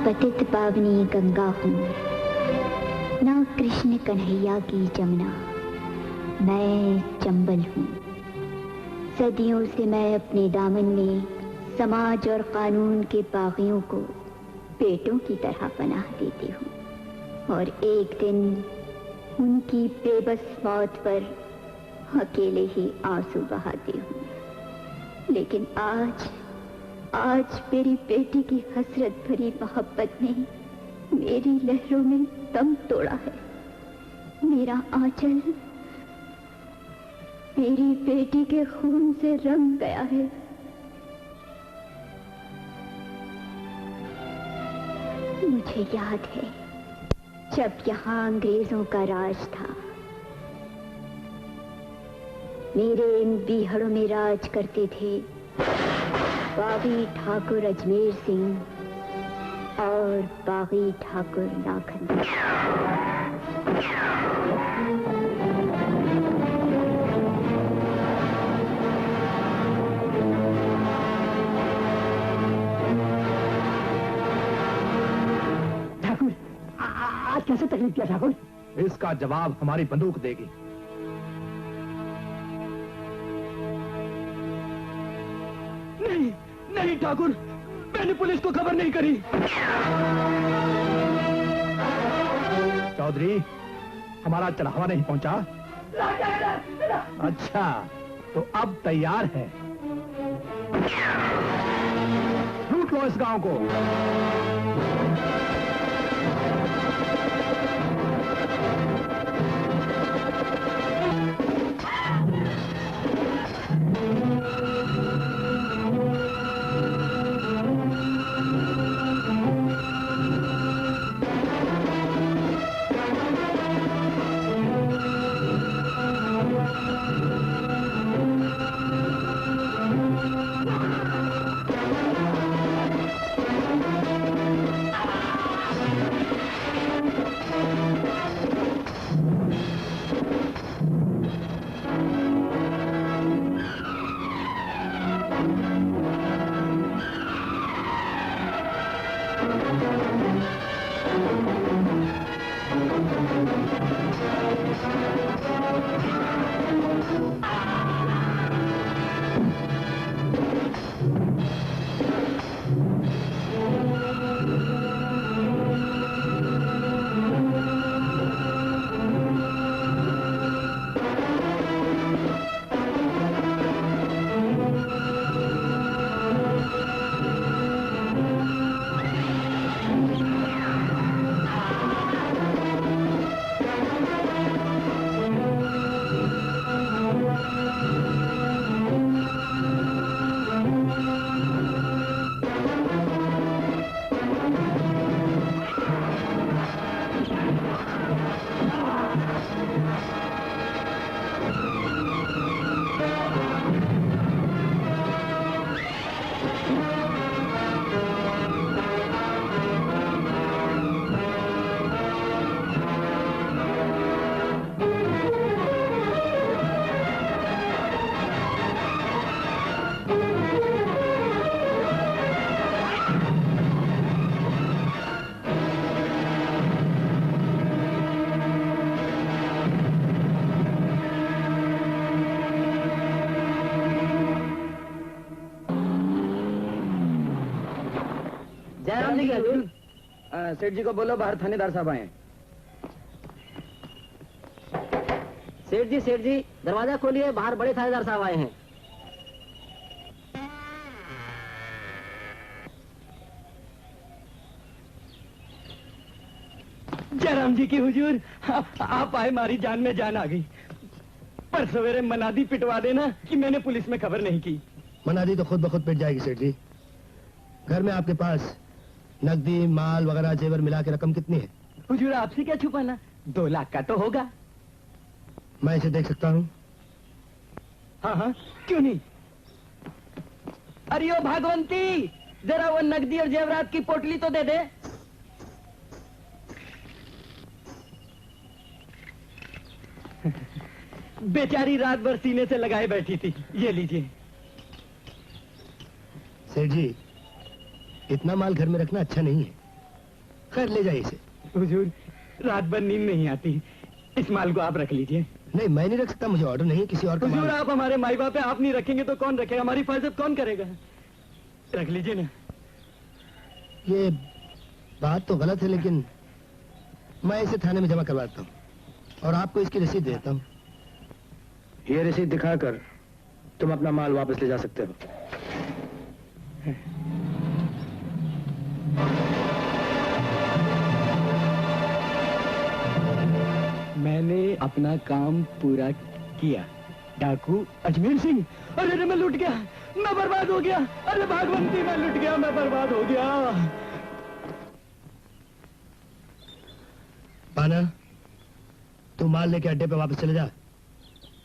पतित पावनी गंगा हूँ, ना कृष्ण कन्हैया की जमुना, मैं चंबल हूँ। सदियों से मैं अपने दामन में समाज और कानून के बागियों को बेटों की तरह पनाह देती हूँ, और एक दिन उनकी बेबस मौत पर अकेले ही आंसू बहाती हूँ। लेकिन आज मेरी बेटी की हसरत भरी मोहब्बत ने मेरी लहरों में दम तोड़ा है। मेरा आंचल मेरी बेटी के खून से रंग गया है। मुझे याद है जब यहाँ अंग्रेजों का राज था। मेरे इन बीहड़ों में राज करते थे बागी ठाकुर अजमेर सिंह और बागी ठाकुर लाखन। ठाकुर, आज कैसे तकलीफ किया ठाकुर? इसका जवाब हमारी बंदूक देगी। नहीं ठाकुर, मैंने पुलिस को खबर नहीं करी। चौधरी, हमारा चढ़ावा नहीं पहुंचा? अच्छा, तो अब तैयार है। लूट लो इस गांव को। सेठ जी को बोलो बाहर थानेदार साहब आए। सेठ जी दरवाजा खोलिए, बाहर बड़े थानेदार साहब आए हैं। जयराम जी की हुजूर, आप आए, मारी जान में जान आ गई। पर सवेरे मनादी पिटवा देना कि मैंने पुलिस में खबर नहीं की। मनादी तो खुद ब खुद पिट जाएगी सेठ जी। घर में आपके पास नकदी माल वगैरह जेवर मिला के रकम कितनी है? हुजूर आपसे क्या छुपाना, 2 लाख का तो होगा। मैं इसे देख सकता हूँ? हाँ, क्यों नहीं। अरे ओ भागवंती, जरा वो नकदी और जेवरात की पोटली तो दे दे। बेचारी रात भर सीने से लगाए बैठी थी, ये लीजिए। सेठ जी, इतना माल घर में रखना अच्छा नहीं है। खैर ले जाइए इसे। हुजूर, रात भर नींद नहीं आती, इस माल को आप रख लीजिए। नहीं, मैं नहीं रख सकता, मुझे ऑर्डर नहीं, किसी और का हुजूर, माल। आप हमारे माई बाप है, आप नहीं रखेंगे तो कौन रखेगा? हमारी हिफाजत कौन करेगा? रख लीजिए ना। ये बात तो गलत है, लेकिन मैं इसे थाने में जमा करवाता हूँ और आपको इसकी रसीद देता हूँ। ये रसीद दिखाकर तुम अपना माल वापस ले जा सकते हो। मैंने अपना काम पूरा किया। डाकू अजमेर सिंह, अरे मैं लुट गया, मैं बर्बाद हो गया। अरे भागवंती, मैं लुट गया, मैं बर्बाद हो गया। पाना, तू माल लेके अड्डे पे वापस चले जा,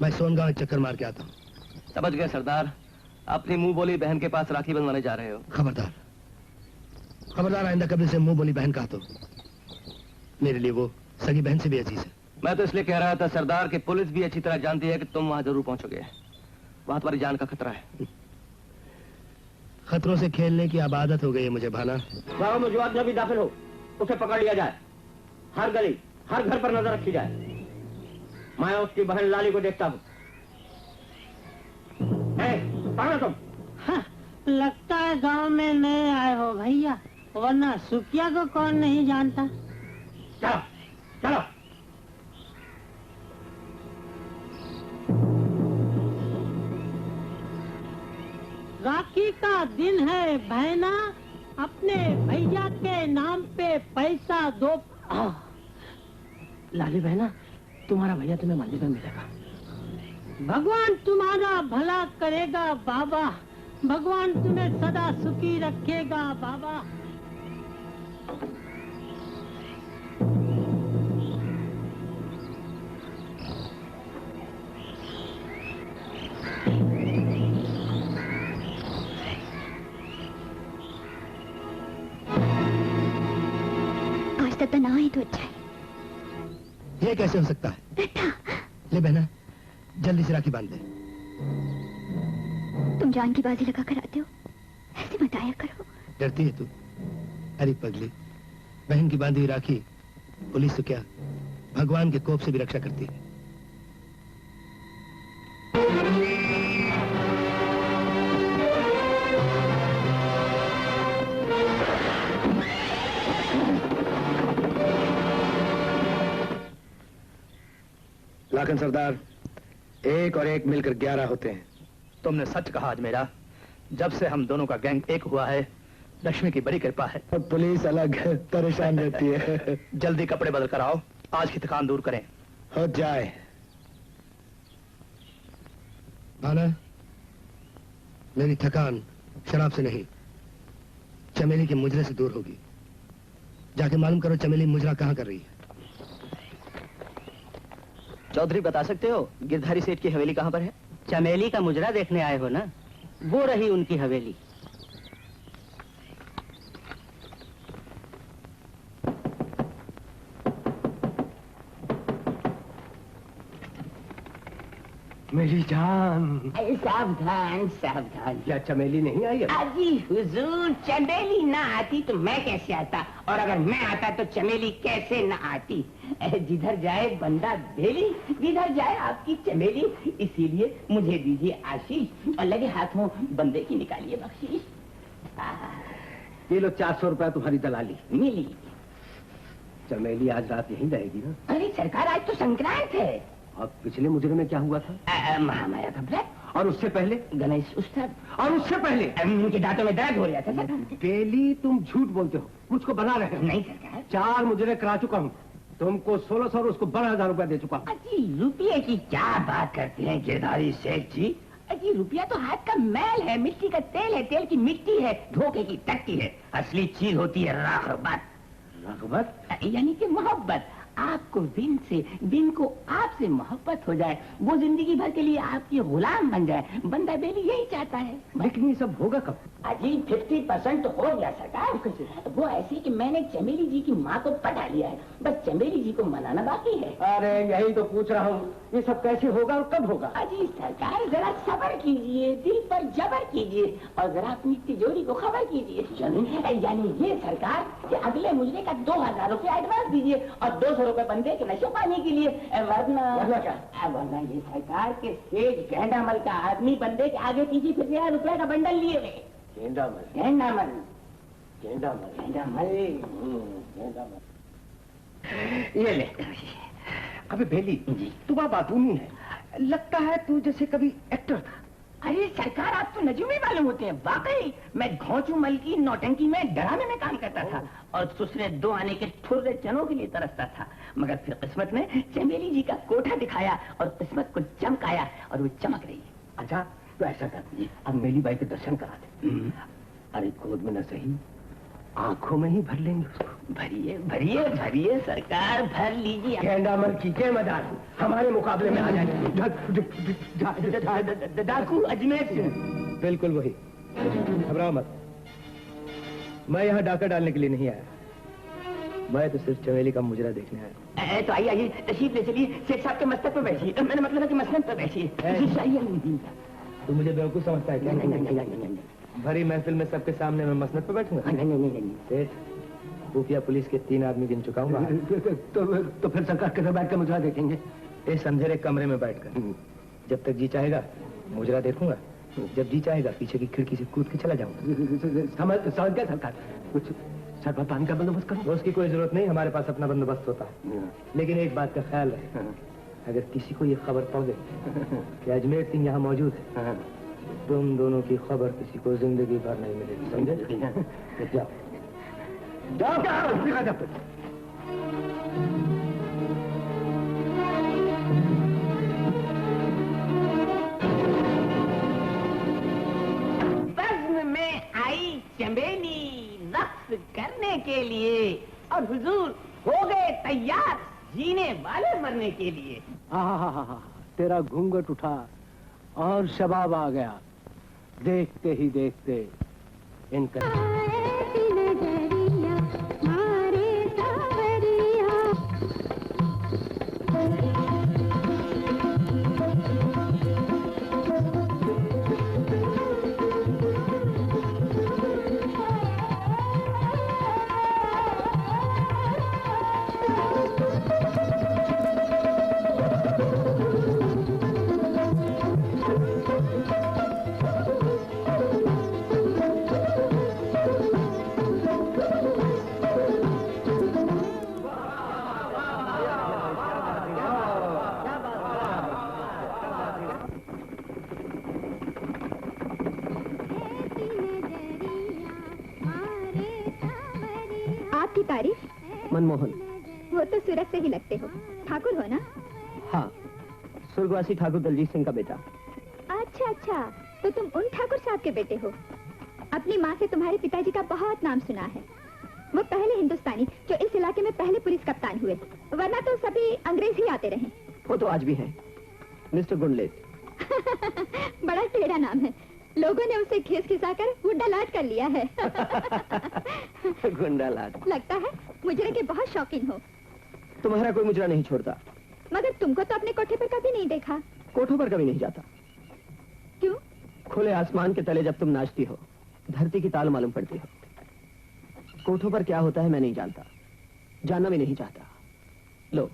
मैं सोनगांव एक चक्कर मार के आता हूँ। समझ गए सरदार, अपनी मुंह बोली बहन के पास राखी बंधवाने जा रहे हो। खबरदार, खबरदार, आइंदा कभी से मुंह बोली बहन कहा तो मेरे लिए वो सगी बहन से भी अजीज है। मैं तो इसलिए कह रहा था सरदार कि पुलिस भी अच्छी तरह जानती है कि तुम वहां जरूर पहुंचोगे। वहां तुम्हारी जान का खतरा है। खतरों से खेलने की अब आदत हो गई है मुझे भाना। गाँव में जो आदमी भी दाखिल हो उसे पकड़ लिया जाए। हर गली, हर घर पर नजर रखी जाए। मैं उसकी बहन लाली को देखता हूँ। तुम हाँ, लगता है गांव में नए आए हो भैया, वरना सुखिया को कौन नहीं जानता। चलो चलो। राखी का दिन है बहना, अपने भैया के नाम पे पैसा दो। लाली बहना, तुम्हारा भैया तुम्हें मंदिर में मिलेगा। भगवान तुम्हारा भला करेगा बाबा, भगवान तुम्हें सदा सुखी रखेगा बाबा। आज तक तो ना ही तो अच्छा है। ये कैसे हो सकता है? ले बहना, जल्दी से राखी बांध दे। तुम जान की बाजी लगा कर आते हो, ऐसे मत आया करो। डरती है तू? अरे पगली, बहन की बांधी हुई राखी पुलिस तो क्या, भगवान के कोप से भी रक्षा करती है। लाखन सरदार, एक और एक मिलकर 11 होते हैं। तुमने सच कहा आज मेरा, जब से हम दोनों का गैंग एक हुआ है, लक्ष्मी की बड़ी कृपा है। और पुलिस अलग परेशान रहती है। जल्दी कपड़े बदल कर आओ, आज की थकान दूर करें। हो जाए। भाना, मेरी थकान शराब से नहीं, चमेली के मुजरे से दूर होगी। जाके मालूम करो चमेली मुजरा कहाँ कर रही है। चौधरी बता सकते हो गिरधारी सेठ की हवेली कहाँ पर है? चमेली का मुजरा देखने आए हो ना, वो रही उनकी हवेली। मेरी जान। सावधान सावधान। क्या चमेली नहीं आई? अजी हुजूर, चमेली ना आती तो मैं कैसे आता, और अगर मैं आता तो चमेली कैसे ना आती। जिधर जाए बंदा भेली, जिधर जाए आपकी चमेली। इसीलिए मुझे दीजिए आशीष और लगे हाथों बंदे की निकालिए बख्शीश। ये लो 400 रुपया तुम्हारी दलाली। मिली। चमेली आज रात यहीं रहेगी ना? अरे सरकार, आज तो संक्रांत है। और पिछले मुजरे में क्या हुआ था? महामाया का व्रत। और उससे पहले? गणेश उत्सव। और उससे पहले? मुझे दांतों में दर्द हो रहा था सरकार। डेली तुम झूठ बोलते हो, मुझको बना रहे हो। नहीं सरकार। 4 मुजरे करा चुका हूँ, तुमको 1600 और उसको 12,000 रुपया दे चुका हूँ। अजी रुपये की क्या बात करते हैं गिरधारी सेठ जी? अजी रुपया तो हाथ का मैल है, मिट्टी का तेल है, तेल की मिट्टी है, धोखे की टट्टी है। असली चीज होती है रग़बत। रग़बत? यानी कि मोहब्बत। आपको बिन को आपसे मोहब्बत हो जाए, वो जिंदगी भर के लिए आपकी गुलाम बन जाए, बंदा बेली यही चाहता है। लेकिन ये सब होगा कब? अजी 50% तो हो गया सरकार। वो ऐसी कि मैंने चमेली जी की माँ को पटा लिया है, बस चमेली जी को मनाना बाकी है। अरे यही तो पूछ रहा हूँ, ये सब कैसे होगा और कब होगा? अजी सरकार जरा सब्र कीजिए, दिल पर जबर कीजिए और जरा अपनी तिजोरी को खबर कीजिए। यानी ये सरकार कि अगले मुजरे का 2000 रुपया एडवांस दीजिए और 200 रुपए बंदे के नशे पानी के लिए, वरना क्या? वरना ये सरकार के सेठ गेंडामल का आदमी बंदे के आगे पीछे 50,000 रुपए का बंडल लिए हुए। गेंडामल ये ले। अबे बेली, तू बातूनी है, लगता है तू जैसे कभी एक्टर था। अरे सरकार आप तो नजूमी मालूम होते हैं। वाकई मैं घोंचू मल की नौटंकी में डरामे में काम करता था और दूसरे 2 आने के ठुर्रे चनों के लिए तरसता था, मगर फिर किस्मत ने चमेली जी का कोठा दिखाया और किस्मत को चमकाया और वो चमक रही है। अच्छा तो ऐसा कर, अब मेली बाई के दर्शन करा दे। अरे गोद में न सही, आंखों में ही भर लेंगे उसको। भरिए भरिए भरिए सरकार, भर लीजिए। गेंडामल की के मदार हमारे मुकाबले में आ जाएंगे। डाकू अजमेर सिंह। बिल्कुल वही, घबराओ मत। मैं यहाँ डाका डालने के लिए नहीं आया, मैं तो सिर्फ चमेली का मुजरा देखने आया। तो आइए आइए, तशरीफ ले चलिए, शेख साहब के मस्तक पर बैठिए। मैंने मतलब है कि मसनद पर बैठिए। तू मुझे बेवकूफ समझता है क्या? नहीं, भरी महफिल में सबके सामने मैं मसनद पर बैठूंगा? सेठ, खुफिया पुलिस के 3 आदमी गिन चुका हूँ। तो फिर सरकार कैसे बैठ कर मुजरा देखेंगे? इस अंधेरे कमरे में बैठकर। जब तक जी चाहेगा मुजरा देखूंगा, जब जी चाहेगा पीछे की खिड़की से कूद के चला जाऊंगा। समझ गया सरकार, कुछ सरकार पानी का बंदोबस्त करो। उसकी कोई जरूरत नहीं, हमारे पास अपना बंदोबस्त होता है। लेकिन एक बात का ख्याल रहे, अगर किसी को ये खबर पहुंचे कि अजमेर सिंह यहाँ मौजूद है, तुम दोनों की खबर किसी को जिंदगी भर नहीं मिलेगी, समझे? जाओ बज़्म में आई चमेली रक्स करने के लिए और हुजूर हो गए तैयार जीने वाले मरने के लिए। तेरा घूंघट उठा और शबाब आ गया, देखते ही देखते इनका मनमोहन, वो तो सूरत से ही लगते हो। ठाकुर हो ना? हाँ, स्वर्गवासी ठाकुर दलजीत सिंह का बेटा। अच्छा अच्छा, तो तुम उन ठाकुर साहब के बेटे हो। अपनी माँ से तुम्हारे पिताजी का बहुत नाम सुना है। वो पहले हिंदुस्तानी जो इस इलाके में पहले पुलिस कप्तान हुए, वरना तो सभी अंग्रेज ही आते रहे। वो तो आज भी है, मिस्टर गुंडलेट। बड़ा टेढ़ा नाम है, लोगों ने उसे खीस खिसाकर गुंडा लाट कर लिया है। गुंडा लाट। लगता है मुजरे के बहुत शौकीन हो। तुम्हारा कोई मुजरा नहीं छोड़ता। मगर तुमको तो अपने कोठे पर कभी नहीं देखा। कोठों पर कभी नहीं जाता। क्यों? खुले आसमान के तले जब तुम नाचती हो, धरती की ताल मालूम पड़ती हो। कोठों पर क्या होता है मैं नहीं जानता, जानना भी नहीं चाहता। लो,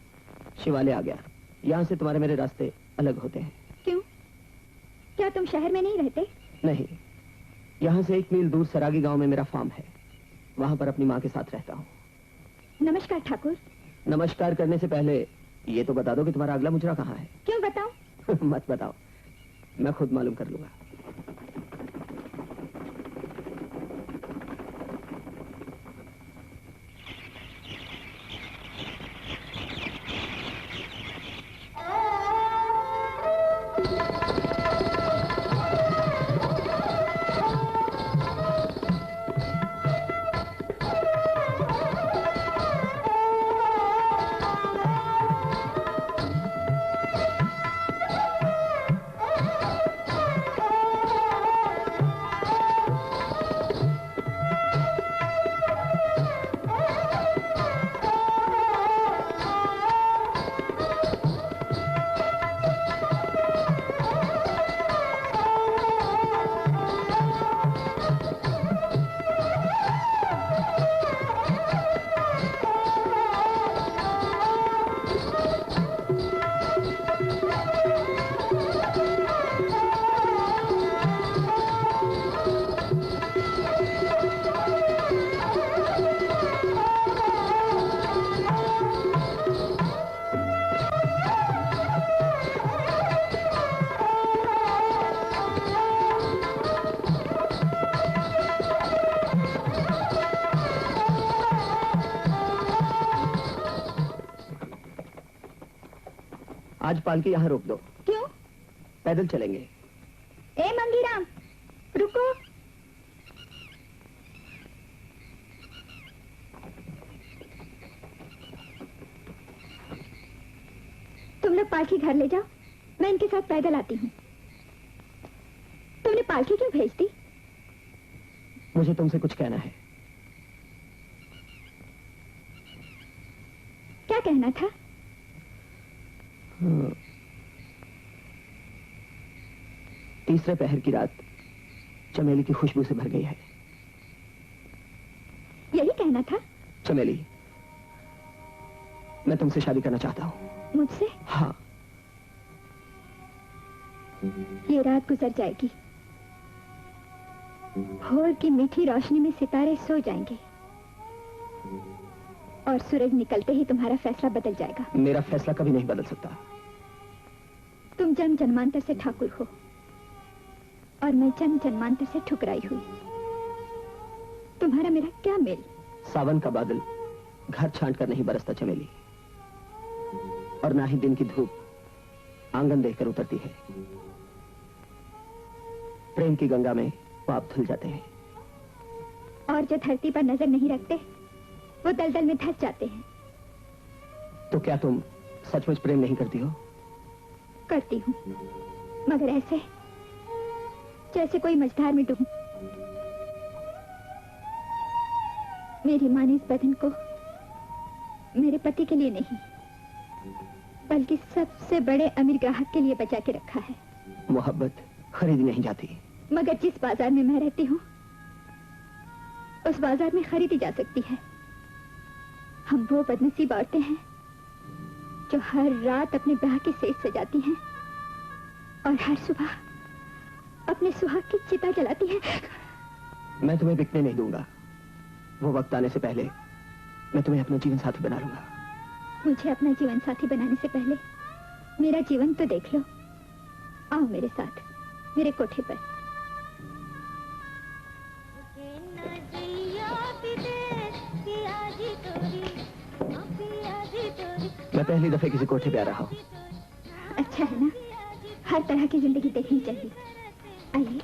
शिवालय आ गया। यहाँ से तुम्हारे मेरे रास्ते अलग होते हैं। क्यों? क्या तुम शहर में नहीं रहते? नहीं, यहाँ से 1 मील दूर सरागी गांव में मेरा फार्म है, वहां पर अपनी माँ के साथ रहता हूँ। नमस्कार ठाकुर। नमस्कार करने से पहले ये तो बता दो कि तुम्हारा अगला मुजरा कहाँ है। क्यों बताऊं? मत बताओ, मैं खुद मालूम कर लूंगा। आज पालकी यहाँ रोक दो। क्यों? पैदल चलेंगे। ए मंगीराम, रुको। तुम लोग पालकी घर ले जाओ, मैं इनके साथ पैदल आती हूँ। तुमने पालकी क्यों भेज दी? मुझे तुमसे कुछ कहना है। क्या कहना था? तीसरे पहर की रात चमेली की खुशबू से भर गई है। यही कहना था? चमेली, मैं तुमसे शादी करना चाहता हूँ। मुझसे? हाँ। ये रात गुजर जाएगी, भोर की मीठी रोशनी में सितारे सो जाएंगे और सूरज निकलते ही तुम्हारा फैसला बदल जाएगा। मेरा फैसला कभी नहीं बदल सकता। तुम जन्म जन्मांतर से ठाकुर हो और मैं जन्म जन्मांतर से ठुकराई हुई। तुम्हारा मेरा क्या मेल? सावन का बादल घर छांट कर नहीं बरसता चमेली, और ना ही दिन की धूप आंगन देखकर उतरती है। प्रेम की गंगा में पाप धुल जाते हैं, और जो धरती पर नजर नहीं रखते वो दलदल में धंस जाते हैं। तो क्या तुम सचमुच प्रेम नहीं करती हो? करती हूँ, मगर ऐसे जैसे कोई मझधार में डूब। मेरी माँ ने इस बदन को मेरे पति के लिए नहीं, बल्कि सबसे बड़े अमीर ग्राहक के लिए बचा के रखा है। मोहब्बत खरीदी नहीं जाती। मगर जिस बाजार में मैं रहती हूँ उस बाजार में खरीदी जा सकती है। हम वो बदनसीब औरतें हैं जो हर रात अपने ब्याह की सेज सजाती हैं और हर सुबह अपने सुहाग की चिता जलाती हैं। मैं तुम्हें बिकने नहीं दूंगा। वो वक्त आने से पहले मैं तुम्हें अपना जीवन साथी बना लूंगा। मुझे अपना जीवन साथी बनाने से पहले मेरा जीवन तो देख लो। आओ मेरे साथ मेरे कोठे पर। मैं पहली दफे किसी कोठे पे आ रहा हूँ। अच्छा है ना, हर तरह की जिंदगी देखनी चाहिए। आइए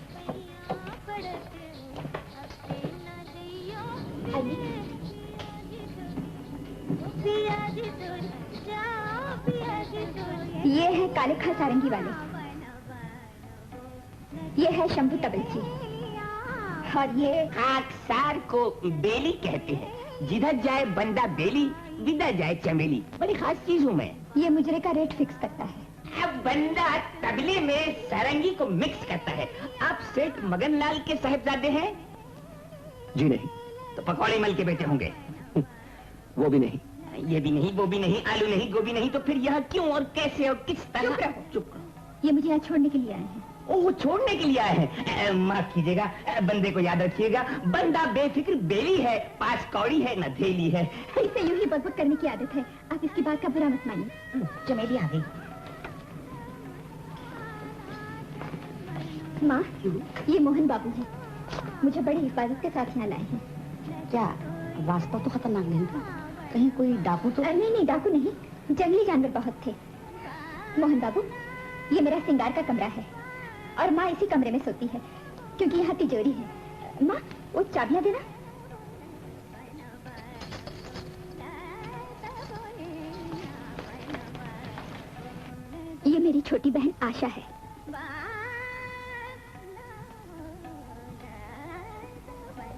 ये है काले खा सारंगी वाले, ये है शंभू तबलची, और ये खाकसार को बेली कहते हैं। जिधर जाए बंदा बेली, जिधर जाए चमेली। बड़ी खास चीज हूँ मैं। ये मुजरे का रेट फिक्स करता है। अब बंदा तबले में सारंगी को मिक्स करता है। आप सेठ मगनलाल के साहिबजादे हैं? जी नहीं। तो पकौड़े मल के बेटे होंगे? वो भी नहीं। ये भी नहीं, वो भी नहीं, आलू नहीं, गोभी नहीं, तो फिर यह क्यों और कैसे और किस तरह? चुप रहो। चुप रहो। ये मुझे यहाँ छोड़ने के लिए आए हैं। ओह, छोड़ने के लिए आए हैं। माफ कीजिएगा, बंदे को याद रखिएगा, बंदा बेफिक्र बेली है, पास कौड़ी है न धेली है। इसे यूं ही बकबक करने की आदत है, आप इसकी बात का बुरा मत मानिए। चमेली आ गई। माँ, ये मोहन बाबू है, मुझे बड़ी हिफाजत के साथ यहाँ लाए हैं। क्या रास्ता तो खतरनाक नहीं था? कहीं कोई डाकू तो? नहीं, डाकू नहीं, जंगली जानवर बहुत थे। मोहन बाबू, ये मेरा सिंगार का कमरा है और माँ इसी कमरे में सोती है क्योंकि यहाँ तिजोरी है। माँ, वो चाबियां देना। ये मेरी छोटी बहन आशा है।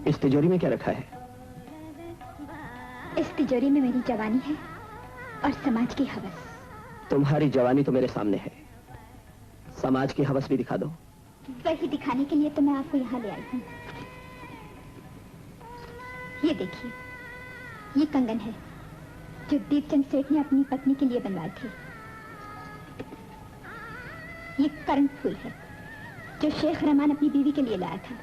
इस तिजोरी में क्या रखा है? इस तिजोरी में मेरी जवानी है और समाज की हवस। तुम्हारी जवानी तो मेरे सामने है, समाज की हवस भी दिखा दो। वही दिखाने के लिए तो मैं आपको यहाँ ले आई हूँ। ये देखिए, ये कंगन है जो दीपचंद सेठ ने अपनी पत्नी के लिए बनवाए थे। ये कर्ण फूल है जो शेख रहमान अपनी बीवी के लिए लाया था।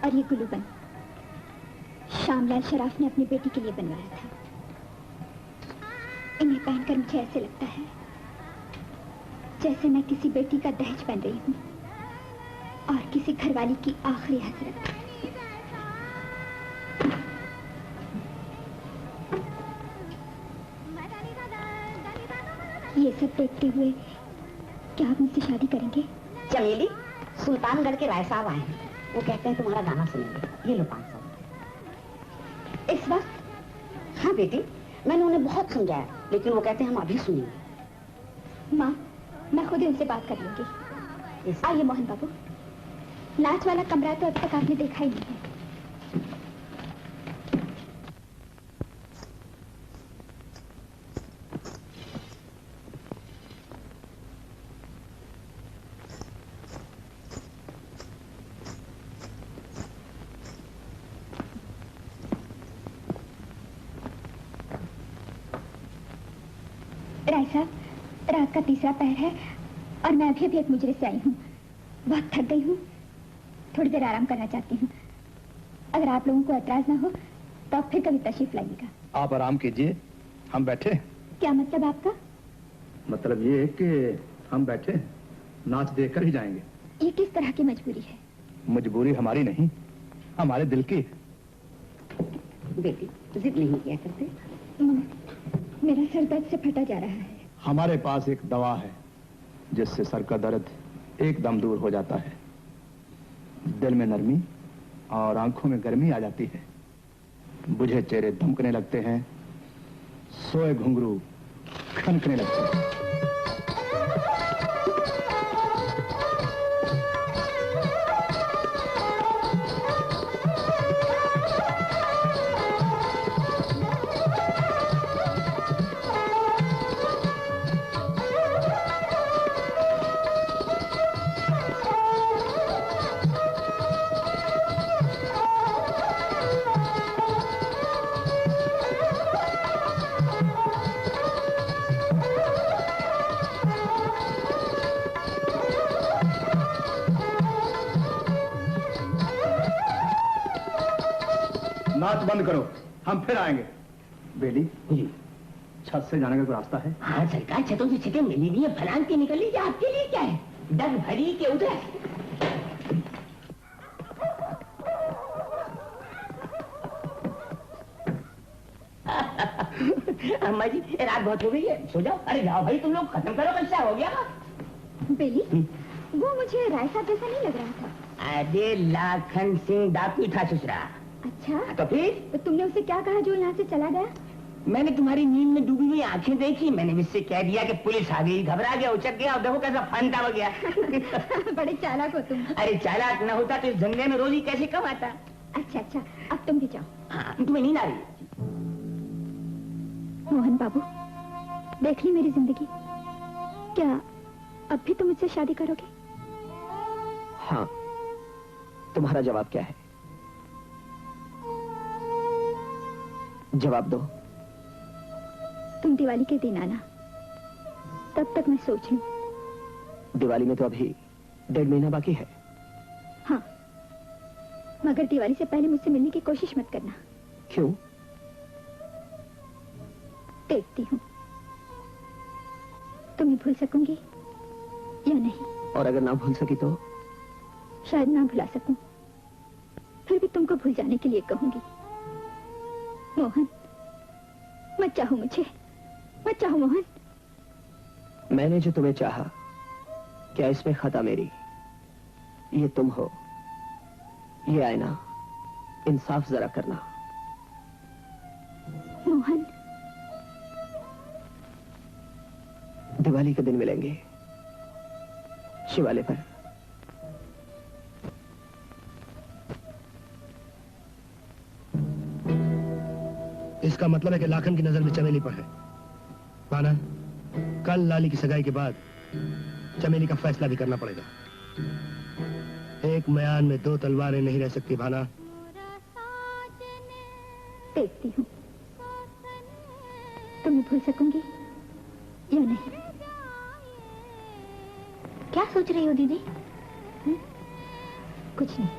और ये गुलूबन श्यामलाल शराफ ने अपनी बेटी के लिए बनवाया था। इन्हें पहनकर मुझे ऐसे लगता है जैसे मैं किसी बेटी का दहेज बन रही हूँ और किसी घरवाली की आखिरी हसरत। ये सब देखते हुए क्या आप मुझसे शादी करेंगे? चमेली, सुल्तानगढ़ के राय साहब आए हैं। वो कहते हैं तुम्हारा गाना सुनेंगे। ये लो 500। इस वक्त? हाँ बेटी, मैंने उन्हें बहुत समझाया, लेकिन वो कहते हैं हम अभी सुनेंगे। माँ, मैं खुद ही उनसे बात कर लूंगी। आइए मोहन बाबू, नाच वाला कमरा तो अब तक आपने देखा ही नहीं है। राय साहब, रात का तीसरा पहर है और मैं अभी एक मुजरे से आई हूँ। बहुत थक गई हूँ, थोड़ी देर आराम करना चाहती हूँ। अगर आप लोगों को ऐतराज ना हो तो आप फिर कभी तशरीफ लाइएगा। आप आराम कीजिए, हम बैठे। क्या मतलब आपका? मतलब ये है कि हम बैठे नाच देखकर ही जाएंगे। ये किस तरह की मजबूरी है? मजबूरी हमारी नहीं, हमारे दिल की। बेटी, जिद नहीं किया करते। मेरा सर दर्द से फटा जा रहा है। हमारे पास एक दवा है जिससे सर का दर्द एकदम दूर हो जाता है। दिल में नरमी और आंखों में गर्मी आ जाती है। बुझे चेहरे धमकने लगते हैं, सोए घुंघरू खनकने लगते हैं। नाच बंद करो, हम फिर आएंगे। बेली जी, छत से जाने का कोई रास्ता है? हाँ सरकार, छतों से छतें मिली नहीं है, फलांग के निकल लीजिए। आपके लिए क्या है, डग भरी के उधर। अम्मा जी, रात बहुत हो गई है, सो जाओ। अरे जाओ भाई, तुम लोग खत्म करो, बच्चा हो गया। बेली, वो मुझे राय साहब जैसा नहीं लग रहा था। अरे लाखन सिंह डाकू था ससुरा। अच्छा, तो फिर? तो तुमने उसे क्या कहा जो यहाँ से चला गया? मैंने तुम्हारी नींद में डूबी हुई आंखें देखी, मैंने मुझसे कह दिया कि पुलिस आ गई, घबरा गया, उचक गया, और देखो कैसा फंदा हो गया। बड़े चालाक हो तुम। अरे चालाक न होता तो इस धंधे में रोजी कैसे कमाता। अच्छा अच्छा, अब तुम भी जाओ। हाँ, तुम्हें नींद आ रही? मोहन बाबू, देख ली मेरी जिंदगी। क्या अब भी तुम मुझसे शादी करोगे? हाँ, तुम्हारा जवाब क्या है? जवाब दो। तुम दिवाली के दिन आना, तब तक मैं सोच लूं। दिवाली में तो अभी 1.5 महीना बाकी है। हाँ, मगर दिवाली से पहले मुझसे मिलने की कोशिश मत करना। क्यों? देखती हूँ तुम्हें भूल सकूंगी या नहीं। और अगर ना भूल सकी तो? शायद ना भुला सकूं, फिर भी तुमको भूल जाने के लिए कहूंगी। मोहन, मत चाहो मुझे, मत चाहो मोहन। मैंने जो तुम्हें चाहा, क्या इसमें खता मेरी? ये तुम हो, ये आईना, इंसाफ जरा करना। मोहन, दिवाली के दिन मिलेंगे शिवालय पर। इसका मतलब है कि लाखन की नजर में चमेली पर है। भाना, कल लाली की सगाई के बाद चमेली का फैसला भी करना पड़ेगा। एक म्यान में 2 तलवारें नहीं रह सकती भाना। देखती हूँ तुम्हें भूल सकूंगी या नहीं। क्या सोच रही हो दीदी? कुछ नहीं।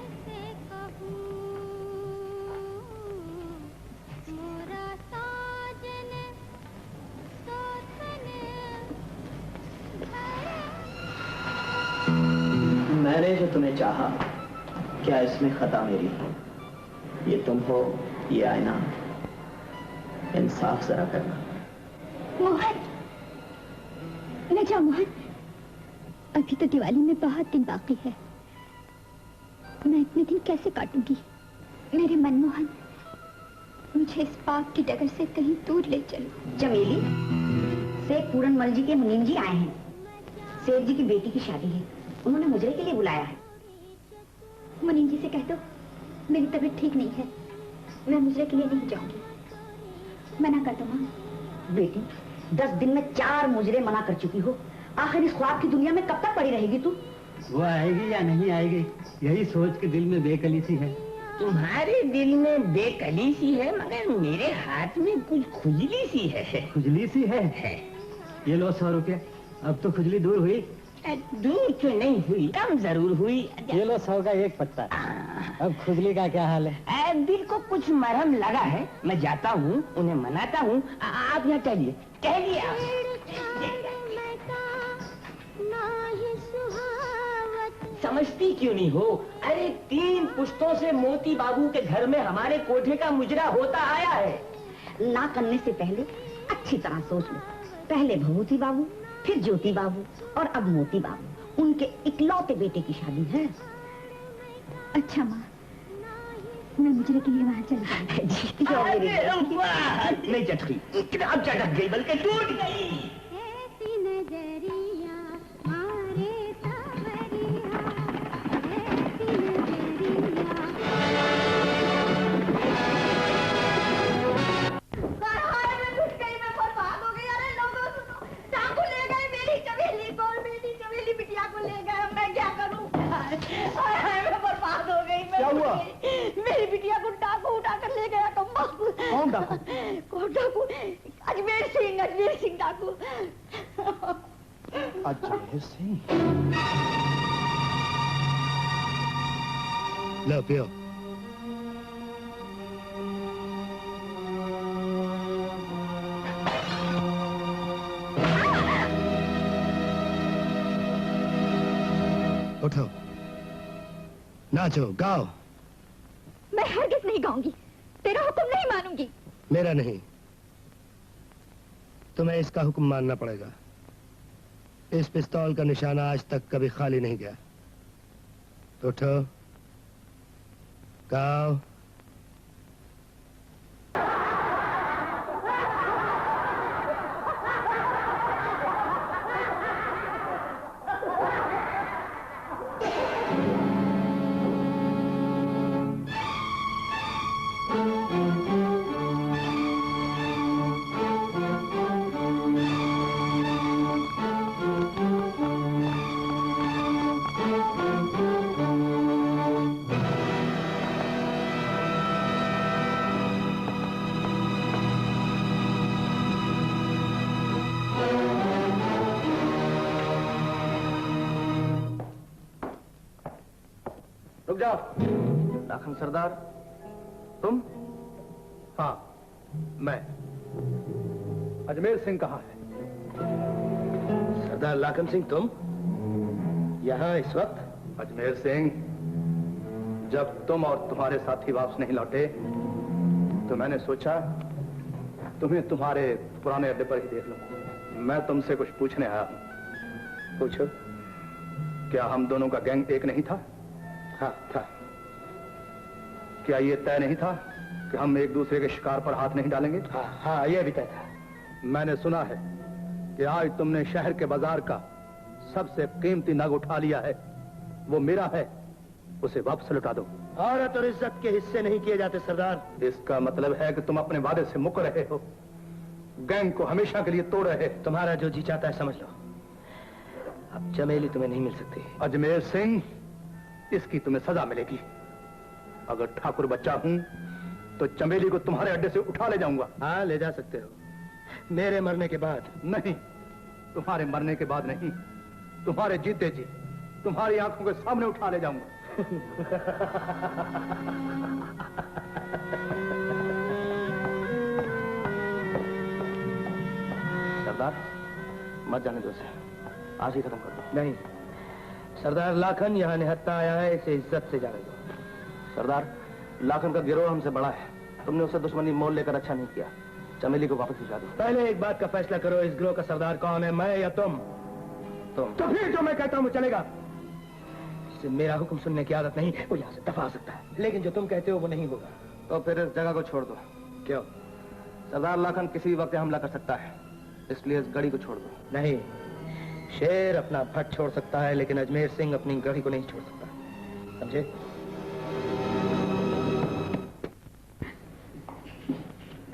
मैंने जो तुम्हें चाहा, क्या इसमें खता मेरी? ये तुम हो, ये आईना, इंसाफ जरा करना। मोहन, ले जाओ मोहन, अभी तो दिवाली में बहुत दिन बाकी है। मैं इतने दिन कैसे काटूंगी? मेरे मनमोहन, मुझे इस पाप की डगर से कहीं दूर ले चलो। चमेली, सेठ पूरनमल जी के मुनीम जी आए हैं। सेठ जी की बेटी की शादी है, उन्होंने मुजरे के लिए बुलाया है। मुनीम जी से कह दो मेरी तबीयत ठीक नहीं है, मैं मुजरे के लिए नहीं जाऊंगी। मना कर दो मां। बेटी, 10 दिन में 4 मुजरे मना कर चुकी हो। आखिर इस ख्वाब की दुनिया में कब तक पड़ी रहेगी तू? वो आएगी या नहीं आएगी, यही सोच के दिल में बेकली सी है। तुम्हारे दिल में बेकली सी है, मगर मेरे हाथ में कुछ खुजली सी है। खुजली सी है? ये लो 100 रुपये, अब तो खुजली दूर हुई। दूर तो नहीं हुई, कम जरूर हुई। ये लो 100 का एक पत्ता। अब खुजली का क्या हाल है? दिल को कुछ मरहम लगा है, मैं जाता हूँ, उन्हें मनाता हूँ। आप यहाँ टहलिए आप। समझती क्यों नहीं हो? अरे 3 पुश्तों से मोती बाबू के घर में हमारे कोठे का मुजरा होता आया है। ना करने से पहले अच्छी तरह सोच लो। पहले भभूति बाबू, फिर ज्योति बाबू और अब मोती बाबू। उनके इकलौते बेटे की शादी है। अच्छा माँ, मैं मुजरे के लिए वहाँ चली जाऊंगी। नहीं चटकी, अब चटक गई बल्कि टूट गई। क्या हुआ? मेरी बिटिया को डाकू उठाकर ले गया। कौन डाकू? कौन डाकू? अजमेर सिंह डाकू। अजमेर सिंह? लो पियो। उठो, नाचो, गाओ। मैं हरगिज़ नहीं गाऊंगी, तेरा हुक्म नहीं मानूंगी। मेरा नहीं, तुम्हें इसका हुक्म मानना पड़ेगा। इस पिस्तौल का निशाना आज तक कभी खाली नहीं गया। उठो, गाओ। रुक जाओ। लाखन सरदार, तुम? हाँ, मैं। अजमेर सिंह कहाँ है? सरदार लाखन सिंह, तुम यहाँ इस वक्त? अजमेर सिंह, जब तुम और तुम्हारे साथी वापस नहीं लौटे तो मैंने सोचा तुम्हें तुम्हारे पुराने अड्डे पर ही देख लूं। मैं तुमसे कुछ पूछने आया हूं। पूछो। क्या हम दोनों का गैंग एक नहीं था? हाँ था। क्या ये तय नहीं था कि हम एक दूसरे के शिकार पर हाथ नहीं डालेंगे? हाँ, ये भी तय था। मैंने सुना है कि आज तुमने शहर के बाजार का सबसे कीमती नग उठा लिया है। वो मेरा है, उसे वापस लौटा दो। औरत और इज्जत के हिस्से नहीं किए जाते सरदार। इसका मतलब है कि तुम अपने वादे से मुकर रहे हो, गैंग को हमेशा के लिए तोड़ रहे। तुम्हारा जो जी चाहता है समझ लो। अब चमेली तुम्हें नहीं मिल सकती। अजमेर सिंह, इसकी तुम्हें सजा मिलेगी। अगर ठाकुर बच्चा हूं तो चमेली को तुम्हारे अड्डे से उठा ले जाऊंगा। हाँ, ले जा सकते हो, मेरे मरने के बाद। नहीं, तुम्हारे मरने के बाद नहीं, तुम्हारे जीते जी तुम्हारी आंखों के सामने उठा ले जाऊंगा। सरदार, मत जाने दो उसे, आज ही खत्म कर दो। नहीं सरदार, लाखन यहाँ निहत्था आया है, इसे इज्जत से जाने दो। सरदार, लाखन का गिरोह हमसे बड़ा है, तुमने उसे दुश्मनी मोल लेकर अच्छा नहीं किया। चमेली को वापस भिजवा दो। पहले एक बात का फैसला करो, इस गिरोह का सरदार कौन है, मैं या तुम? तो फिर जो मैं कहता हूँ वो चलेगा। जिसे मेरा हुक्म सुनने की आदत नहीं वो यहाँ से दफा हो सकता है, लेकिन जो तुम कहते हो वो नहीं होगा। तो फिर इस जगह को छोड़ दो। क्यों? सरदार लाखन किसी भी वक्त हमला कर सकता है, इसलिए इस गढ़ी को छोड़ दो। नहीं, शेर अपना भट्ट छोड़ सकता है लेकिन अजमेर सिंह अपनी गढ़ी को नहीं छोड़ सकता, समझे?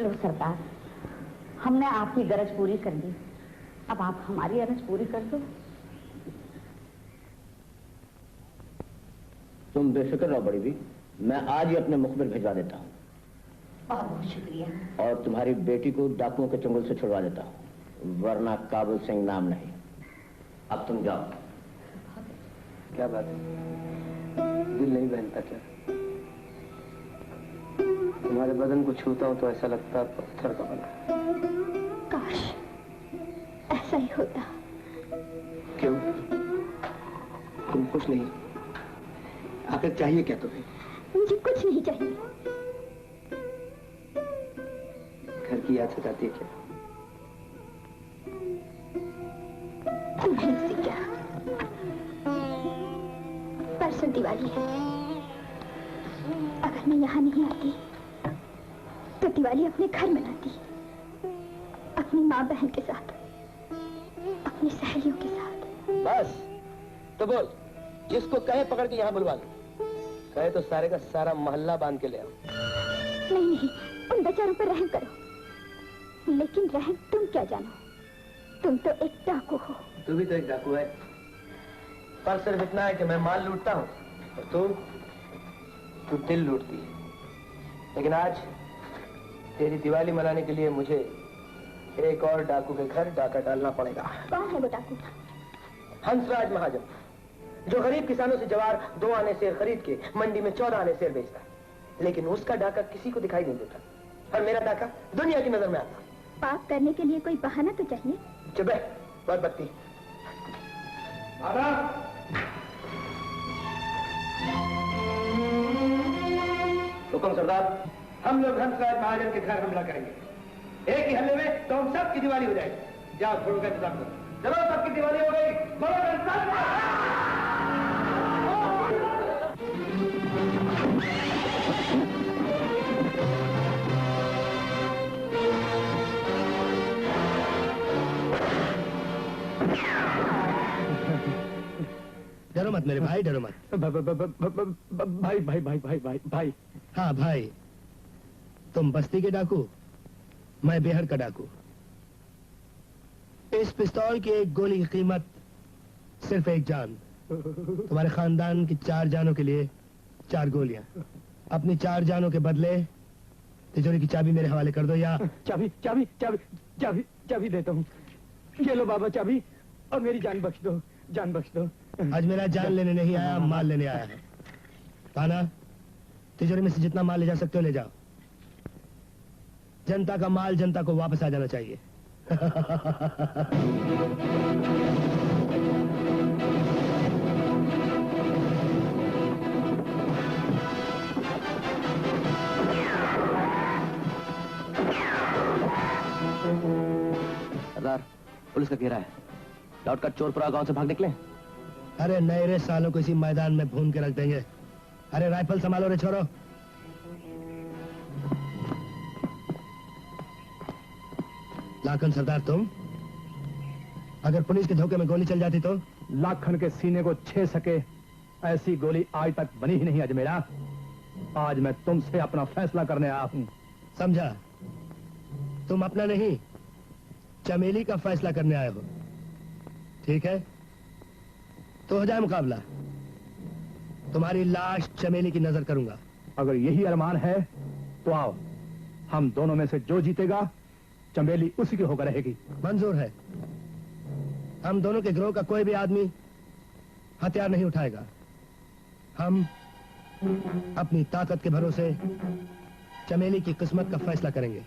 लो सरदार, हमने आपकी गरज पूरी कर दी, अब आप हमारी गरज पूरी कर दो। तुम बेफिक्र रहो बड़ी भी, मैं आज ही अपने मुखबिर भिजवा देता हूँ। बहुत बहुत शुक्रिया। और तुम्हारी बेटी को डाकुओं के चंगुल से छुड़वा देता हूँ, वरना काबुल सिंह नाम नहीं। अब तुम जाओ। क्या बात है, दिल नहीं बहनता क्या? तुम्हारे बदन को छूता हूं तो ऐसा लगता है पत्थर का बना। काश ऐसा ही होता। क्यों? तुम कुछ नहीं, आखिर चाहिए क्या तुम्हें? मुझे कुछ नहीं चाहिए। घर की याद सताती है क्या? तुम्हें से क्या? परसों दिवाली है, अगर मैं यहाँ नहीं आती तो दिवाली अपने घर मनाती, अपनी माँ बहन के साथ, अपनी सहेलियों के साथ। बस तो बोल, जिसको कहे पकड़ के यहाँ बुलवा लो, कहे तो सारे का सारा मोहल्ला बांध के ले आओ। नहीं नहीं, उन बेचारों पर रहम करो, लेकिन रहम तुम क्या जानो, तुम तो एक डाकू हो। तू भी तो एक डाकू है, पर सिर्फ इतना है कि मैं माल लूटता हूँ और तू दिल लूटती है। लेकिन आज तेरी दिवाली मनाने के लिए मुझे एक और डाकू के घर डाका डालना पड़ेगा। कौन है वो डाकू? हंसराज महाजन, जो गरीब किसानों से जवार 2 आने सेर खरीद के मंडी में 14 आने सेर बेचता, लेकिन उसका डाका किसी को दिखाई नहीं देता और मेरा डाका दुनिया की नजर में आता। पाप करने के लिए कोई बहाना तो चाहिए। चुप है, बहुत बत्ती। हुक्म सरदार, हम लोग हंसराज महाजन के घर हमला करेंगे। एक ही हमले में तो हम सबकी दिवाली हो जाएगी। जाओ घोड़ों का इंतजाम करो। चलो, सबकी दिवाली हो गई। डरो मत मेरे भाई, डरो मत। भाई भाई भाई भाई भाई भाई। हाँ भाई, तुम बस्ती के डाकू, मैं बेहर का डाकू। इस पिस्तौल की एक गोली की कीमत सिर्फ एक जान। तुम्हारे खानदान की 4 जानों के लिए 4 गोलियां। अपनी 4 जानों के बदले तिजोरी की चाबी मेरे हवाले कर दो, या चाबी चाबी चाबी चाबी चाबी देता हूँ। ये लो बाबा चाबी, और मेरी जान बख्श दो, जान बख्श दो। आज मेरा जान लेने नहीं आया, माल लेने आया है। पाना, तिजोरी में से जितना माल ले जा सकते हो ले जाओ। जनता का माल जनता को वापस आ जाना चाहिए। सरदार, पुलिस का घेरा है, लौट कर चोरपुरा गांव से भाग निकले। अरे नए रे सालों को इसी मैदान में भून के रख देंगे। अरे राइफल संभालो रे छोरो। लाखन सरदार, तुम अगर पुलिस के धोखे में गोली चल जाती तो? लाखन के सीने को छे सके ऐसी गोली आज तक बनी ही नहीं अजमेरा। आज मैं तुमसे अपना फैसला करने आया हूं। समझा, तुम अपना नहीं चमेली का फैसला करने आए हो। ठीक है, तो हो जाए मुकाबला। तुम्हारी लाश चमेली की नजर करूंगा। अगर यही अरमान है तो आओ, हम दोनों में से जो जीतेगा चमेली उसी की होकर रहेगी। मंजूर है। हम दोनों के गिरोह का कोई भी आदमी हथियार नहीं उठाएगा। हम अपनी ताकत के भरोसे चमेली की किस्मत का फैसला करेंगे।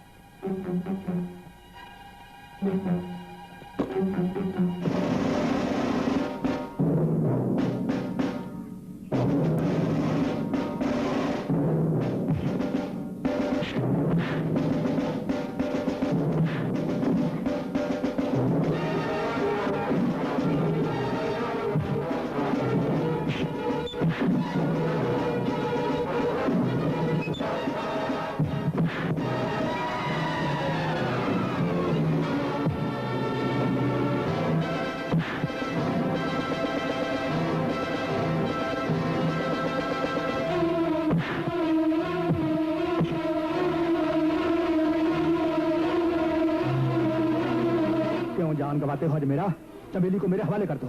क्यों जान गवाते हो अजमेरा? चमेली को मेरे हवाले कर दो।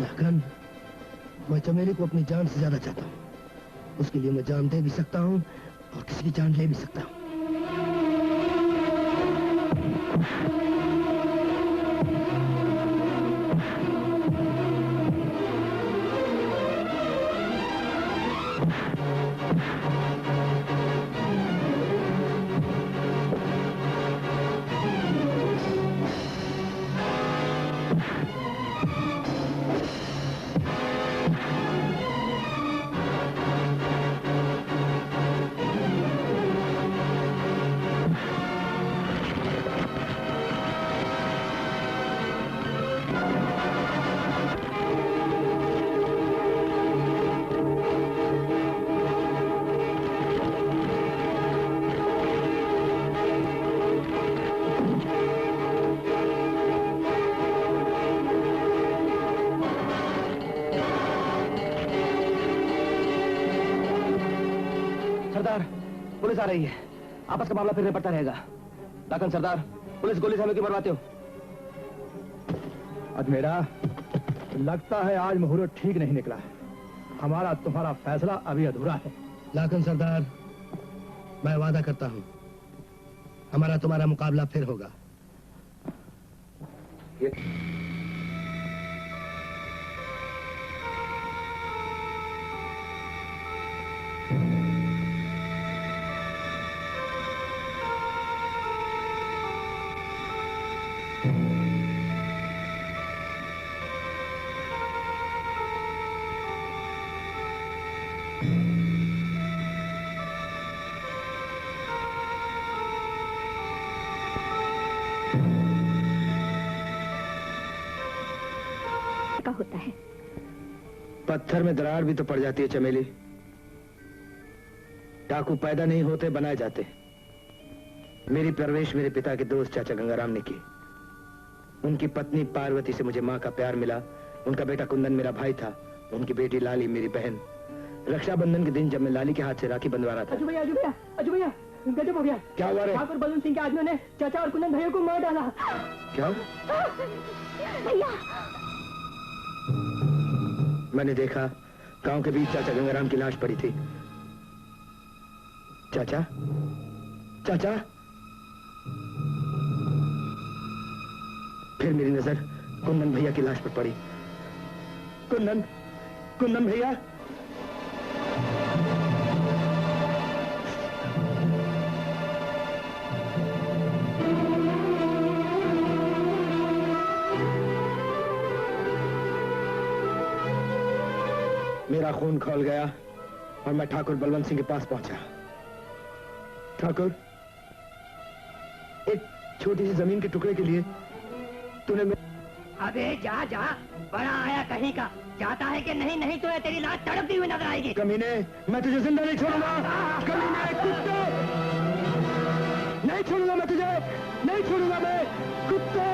लाखन, मैं चमेली को अपनी जान से ज्यादा चाहता हूँ। उसके लिए मैं जान दे भी सकता हूँ और किसी की जान ले भी सकता हूँ। पुलिस आ रही है। आपस का मामला फिर निपटता रहेगा। लाखन सरदार, पुलिस गोली से हमें क्यों मरवाते हो? अजमेरा, लगता है आज मुहूर्त ठीक नहीं निकला है। हमारा तुम्हारा फैसला अभी अधूरा है। लाखन सरदार, मैं वादा करता हूं हमारा तुम्हारा मुकाबला फिर होगा। होता है। पत्थर में दरार भी तो पड़ जाती है चमेली। डाकू पैदा नहीं होते, बनाए जाते। मेरी परवरिश मेरे पिता के दोस्त चाचा गंगाराम ने की। उनकी पत्नी पार्वती से मुझे माँ का प्यार मिला। उनका बेटा कुंदन मेरा भाई था। उनकी बेटी लाली मेरी बहन। रक्षाबंधन के दिन जब मैं लाली के हाथ से राखी बंधवा रहा था। अजू भैया गजब हो गया। क्या हुआ रे? ठाकुर बलवंत सिंह के आदमियों ने चाचा और कुंदन भैया को मार डाला। क्या? भैया, मैंने देखा गांव के बीच चाचा गंगाराम की लाश पड़ी थी। चाचा, चाचा। फिर मेरी नजर कुंदन भैया की लाश पर पड़ी। कुंदन भैया। मेरा खून खौल गया और मैं ठाकुर बलवंत सिंह के पास पहुंचा। ठाकुर, एक छोटी सी जमीन के टुकड़े के लिए तूने अबे जा जा, बड़ा आया कहीं का। जाता है कि नहीं? नहीं तो तेरी लाश तड़पती हुई नजर आएगी। कमीने, मैं तुझे जिंदा नहीं छोड़ूंगा। कमीने, कुत्ते, नहीं छोड़ूंगा मैं तुझे, नहीं छोड़ूंगा मैं, कुत्ते।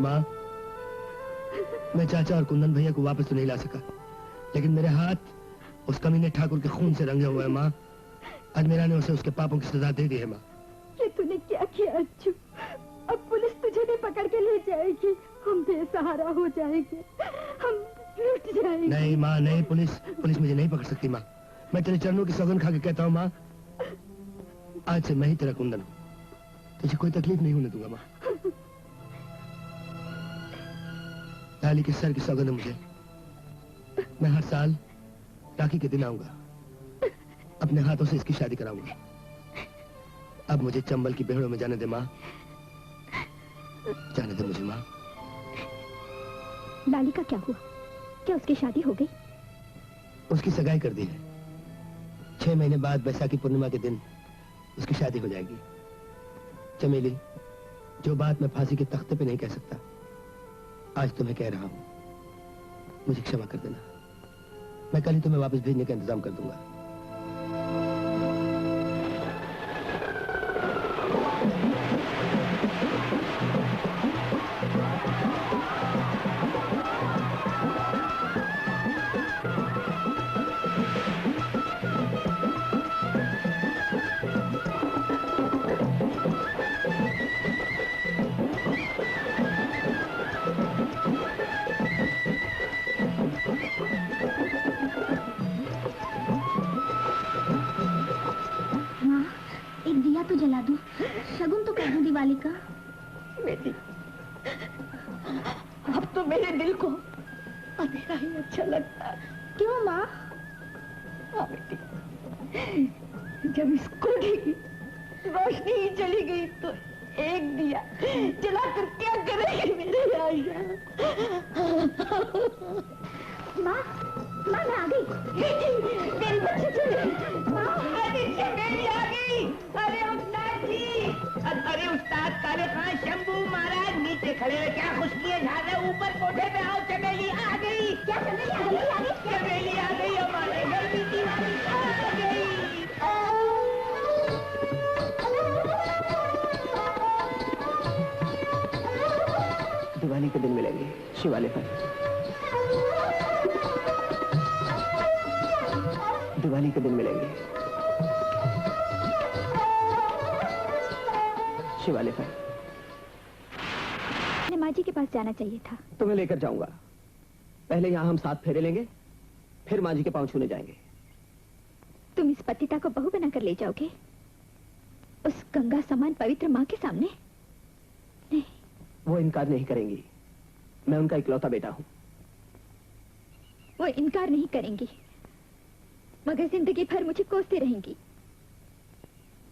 माँ, मैं चाचा और कुंदन भैया को वापस तो नहीं ला सका, लेकिन मेरे हाथ उस कमीने ठाकुर के खून से रंगे हुए हैं माँ। अजमेरा ने उसे उसके पापों की सजा दे दी है माँ। ये तूने क्या किया अच्छू? अब पुलिस तुझे भी पकड़ के ले जाएगी। हम बेसहारा हो जाएंगे, हम लुट जाएंगे। नहीं माँ, नहीं। पुलिस मुझे नहीं पकड़ सकती माँ। मैं तेरे चरणों की सौगंध खा के कहता हूँ माँ, आज से मैं ही तेरा कुंदन हूँ। तुझे कोई तकलीफ नहीं होने दूंगा माँ। लाली के सर की सौगंध है मुझे। मैं हर साल राखी के दिन आऊंगा, अपने हाथों से इसकी शादी कराऊंगा। अब मुझे चंबल की बेहड़ों में जाने दे माँ, जाने दे मुझे माँ। लाली का क्या हुआ? क्या उसकी शादी हो गई? उसकी सगाई कर दी है। 6 महीने बाद बैसाखी पूर्णिमा के दिन उसकी शादी हो जाएगी। चमेली, जो बात मैं फांसी के तख्ते पे नहीं कह सकता, आज तुम्हें कह रहा हूं। मुझे क्षमा कर देना। मैं कल ही तुम्हें वापस भेजने का इंतजाम कर दूंगा। जला दूं, शगुन तो कर दूं दिवाली का। बेटी, अब तो मेरे दिल को अंधेरा ही अच्छा लगता है। क्यों माँ? हाँ बेटी, जब इस कोठे की रोशनी ही चली गई तो एक दिया जलाकर क्या करेगी मेरे आया? माँ, माँ मैं आ गई। मेरी बच्ची चले। माँ, चमेली आ गई। अरे उस्ताद जी, अरे उस्ताद काले खान शंभू महाराज नीचे खड़े हैं, क्या खुशबुएं झाड़ रहे, ऊपर कोठे पे आओ। चमेली आ गई। क्या चमेली आ गई? चमेली आ गई, हमारे घर की दिवाली आ गई। दिवाली के दिन मिलेंगे शिवालय पर। दिवाली के दिन मिलेंगे शिवालय पर। माँ जी के पास जाना चाहिए था। तुम्हें लेकर जाऊंगा। पहले यहाँ हम 7 फेरे लेंगे, फिर माँ जी के पांव छूने जाएंगे। तुम इस पतिता को बहू बनाकर ले जाओगे उस गंगा समान पवित्र माँ के सामने? नहीं, वो इनकार नहीं करेंगी। मैं उनका इकलौता बेटा हूँ। वो इनकार नहीं करेंगी, मगर जिंदगी भर मुझे कोसती रहेंगी।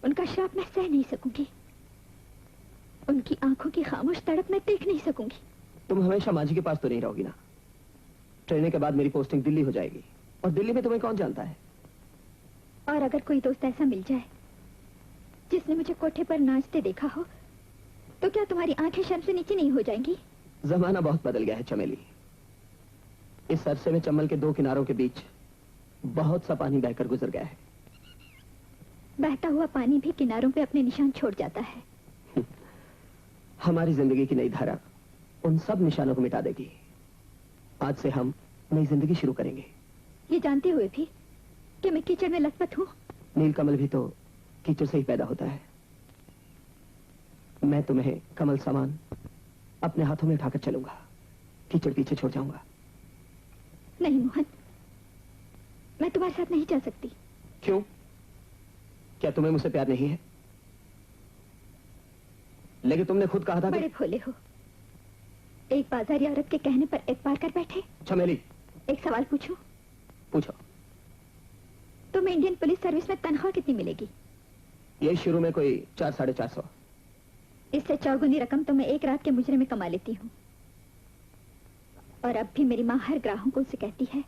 उनका श्राप मैं सह नहीं सकूंगी। उनकी आंखों की खामोश तड़प मैं देख नहीं सकूंगी। तुम हमेशा माँ जी के पास तो नहीं रहोगी ना। ट्रेनिंग के बाद मेरी पोस्टिंग दिल्ली हो जाएगी, और दिल्ली में तुम्हें कौन जानता है। और अगर कोई दोस्त ऐसा मिल जाए जिसने मुझे कोठे पर नाचते देखा हो, तो क्या तुम्हारी आंखें शर्म से नीचे नहीं हो जाएंगी? जमाना बहुत बदल गया है चमेली। इस अरसे में चंबल के 2 किनारों के बीच बहुत सा पानी बहकर गुजर गया है। बहता हुआ पानी भी किनारों पे अपने निशान छोड़ जाता है। हमारी जिंदगी की नई धारा उन सब निशानों को मिटा देगी। आज से हम नई जिंदगी शुरू करेंगे। ये जानते हुए भी कि मैं कीचड़ में लथपथ हूँ। नीलकमल भी तो कीचड़ से ही पैदा होता है। मैं तुम्हें कमल समान अपने हाथों में उठाकर चलूंगा, कीचड़ पीछे छोड़ जाऊंगा। नहीं मोहन, मैं तुम्हारे साथ नहीं चल सकती। क्यों? क्या तुम्हें मुझसे प्यार नहीं है? लेकिन तुमने खुद कहा था। बड़े भोले हो। एक बाजारी औरत के कहने पर एतबार कर बैठे। चमेली, एक सवाल पूछूं? पूछो। तुम्हें इंडियन पुलिस सर्विस में तनख्वाह कितनी मिलेगी? ये शुरू में कोई 400-450। इससे 4 गुनी रकम तो मैं एक रात के मुजरे में कमा लेती हूँ। और अब भी मेरी माँ हर ग्राहकों से कहती है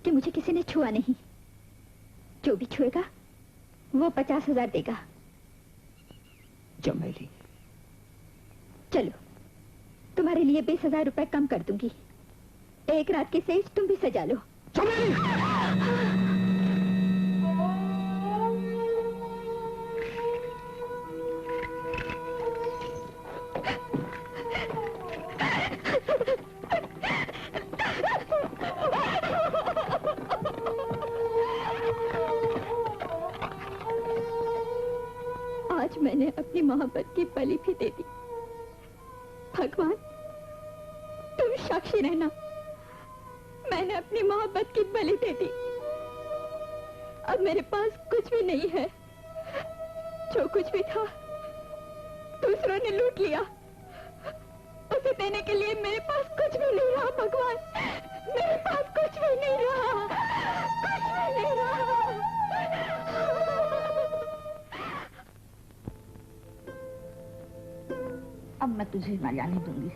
कि मुझे किसी ने छुआ नहीं। जो भी छुएगा वो 50,000 देगा। चमेली, चलो, तुम्हारे लिए 20,000 रुपए कम कर दूंगी। एक रात की सेज तुम भी सजा लो। आज मैंने अपनी मोहब्बत की बलि भी दे दी। भगवान, तुम साक्षी रहना, मैंने अपनी मोहब्बत की बलि दे दी। अब मेरे पास कुछ भी नहीं है। जो कुछ भी था दूसरों ने लूट लिया। उसे देने के लिए मेरे पास कुछ भी नहीं रहा। भगवान, मेरे पास कुछ भी नहीं रहा, कुछ भी नहीं रहा। अब मैं तुझे ना जाने दूंगी,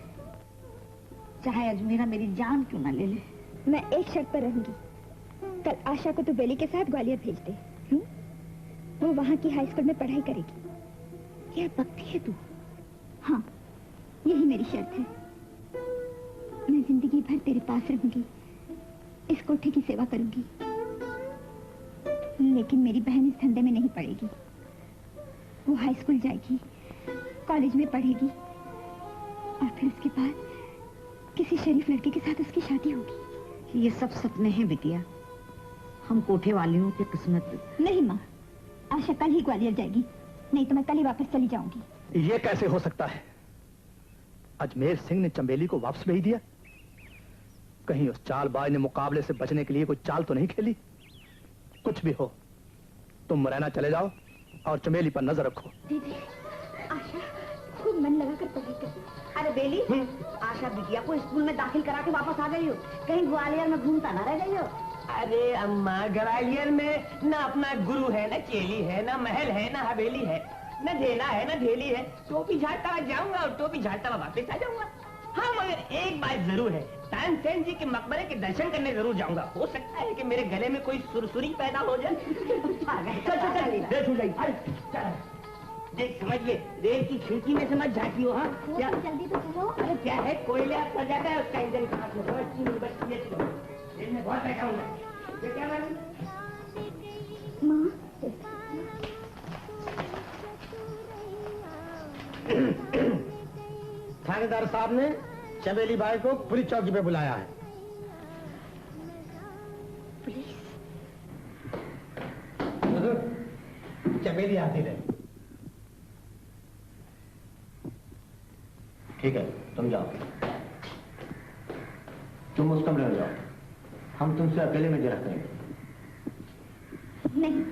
चाहे अजमेरा मेरी जान क्यों ना ले ले। मैं एक शर्त पर रहूंगी। कल आशा को तो बेली के साथ ग्वालियर भेज दे। वो वहाँ की हाई स्कूल में पढ़ाई करेगी। यह पक्की है तू? हाँ, यही मेरी शर्त है। मैं जिंदगी भर तेरे पास रहूंगी, इस कोठे की सेवा करूंगी, लेकिन मेरी बहन इस धंधे में नहीं पड़ेगी। वो हाई स्कूल जाएगी, कॉलेज में पढ़ेगी और फिर उसके बाद किसी शरीफ लड़के के साथ उसकी शादी होगी। ये सब सपने हैं बिटिया, हम कोठे वालियों की किस्मत। नहीं माँ, आशा कल ही ग्वालियर जाएगी, नहीं तो मैं कल ही वापस चली जाऊंगी। ये कैसे हो सकता है? अजमेर सिंह ने चंबेली को वापस भेज दिया? कहीं उस चालबाज ने मुकाबले से बचने के लिए कोई चाल तो नहीं खेली? कुछ भी हो, तुम मुरैना चले जाओ और चमेली पर नजर रखो। दीदी, आशा खूब मन लगाकर पढ़ाई कर। अरे बेली, आशा बिटिया को स्कूल में दाखिल करा के वापस आ गई हो, कहीं ग्वालियर में घूमता ना रह गई हो। अरे अम्मा, ग्वालियर में ना अपना गुरु है, ना चेली है, ना महल है, ना हवेली है, न ढेला है, न ढेली है। टोपी झाड़ता हुआ जाऊंगा और टोपी झाड़ता हुआ वापस आ जाऊंगा। हाँ, मगर एक बात जरूर है, तानसेन जी के मकबरे के दर्शन करने जरूर जाऊंगा। हो सकता है कि मेरे गले में कोई सुरसुरी पैदा हो जाए। देख, समझिए, रेल की खिड़की में समझ झांकी हो। हाँ, क्या जल्दी तो चलो। अरे क्या है, कोयले पड़ जाता है उसका इंजन खराब हो रेल में बहुत बैठा हूँ। ये क्या मालूम? माँ, थानेदार साहब ने चमेली बाई को पुलिस चौकी पे बुलाया है। पुलिस? चमेली आती रहे। ठीक है, तुम जाओ, तुम उस कमरे में जाओ, हम तुमसे अकेले में जरा करेंगे। नहीं,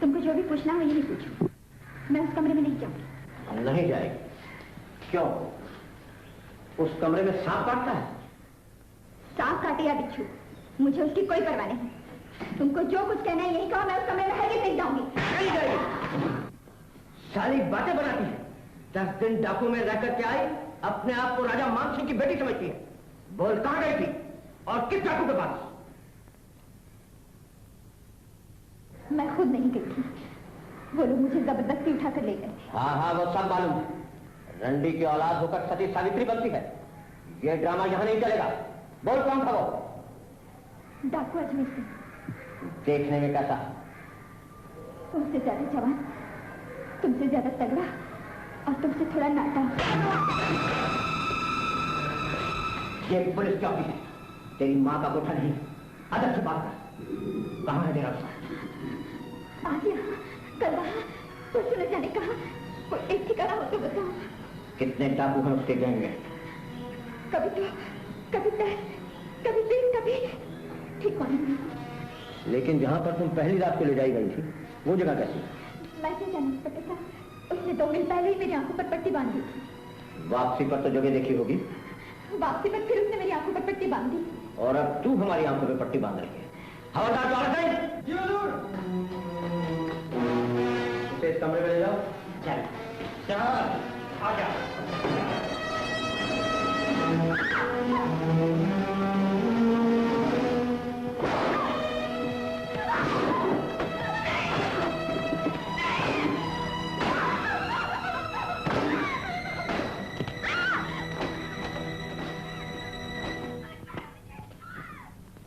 तुमको जो भी पूछना हो यही पूछो, मैं उस कमरे में नहीं जाऊंगी। हम नहीं जाएंगे। क्यों? उस कमरे में सांप काटता है? सांप काटे या बिच्छू, मुझे उसकी कोई परवाह नहीं। तुमको जो कुछ कहना है यही कहो, मैं उस कमरे में हरगिज़ नहीं जाऊंगी। नहीं जाएगी। सारी बातें बनाती है। 10 दिन डाकू में रहकर के आई, अपने आप को राजा मान सिंह की बेटी समझती है। बोल, कहां गई थी और किस डाकू के पास? मैं खुद नहीं गई थी, वो लोग मुझे जबरदस्ती उठाकर ले गए। हाँ हाँ, वो सब मालूम है। रंडी की औलाद होकर सती सावित्री बनती है। ये ड्रामा यहां नहीं चलेगा। बोल, कौन था वो? डाकू अजमेर सिंह। देखने में कैसा? तुमसे ज्यादा जवान, तुमसे ज्यादा तगड़ा और तुमसे थोड़ा नाटा। ये पुलिस चौकी है, तेरी माँ का कोठा नहीं। अदब से बात कर। कहां है तेरा उसका? आ गया, कल वहां कुछ न जाने कहा, कोई एक ठिकाना हो तो बताओ। कितने डाकू हैं उसके गैंग में? कभी तो, कभी 10, कभी 3, कभी ठीक मालूम नहीं। लेकिन जहां पर तुम पहली रात को ले जाई गई थी, वो जगह कैसी? मैं क्या जानती पता था, उसने 2 मिनट पहले ही मेरी आंखों पर पट्टी बांध दी थी। वापसी पर तो जगह देखी होगी। वापसी पर फिर उसने मेरी आंखों पर पट्टी बांध दी। और अब तू हमारी आंखों पे पट्टी बांध रही है। हवलदार जौहर इसे इस कमरे में ले जाओ। चल आ जा।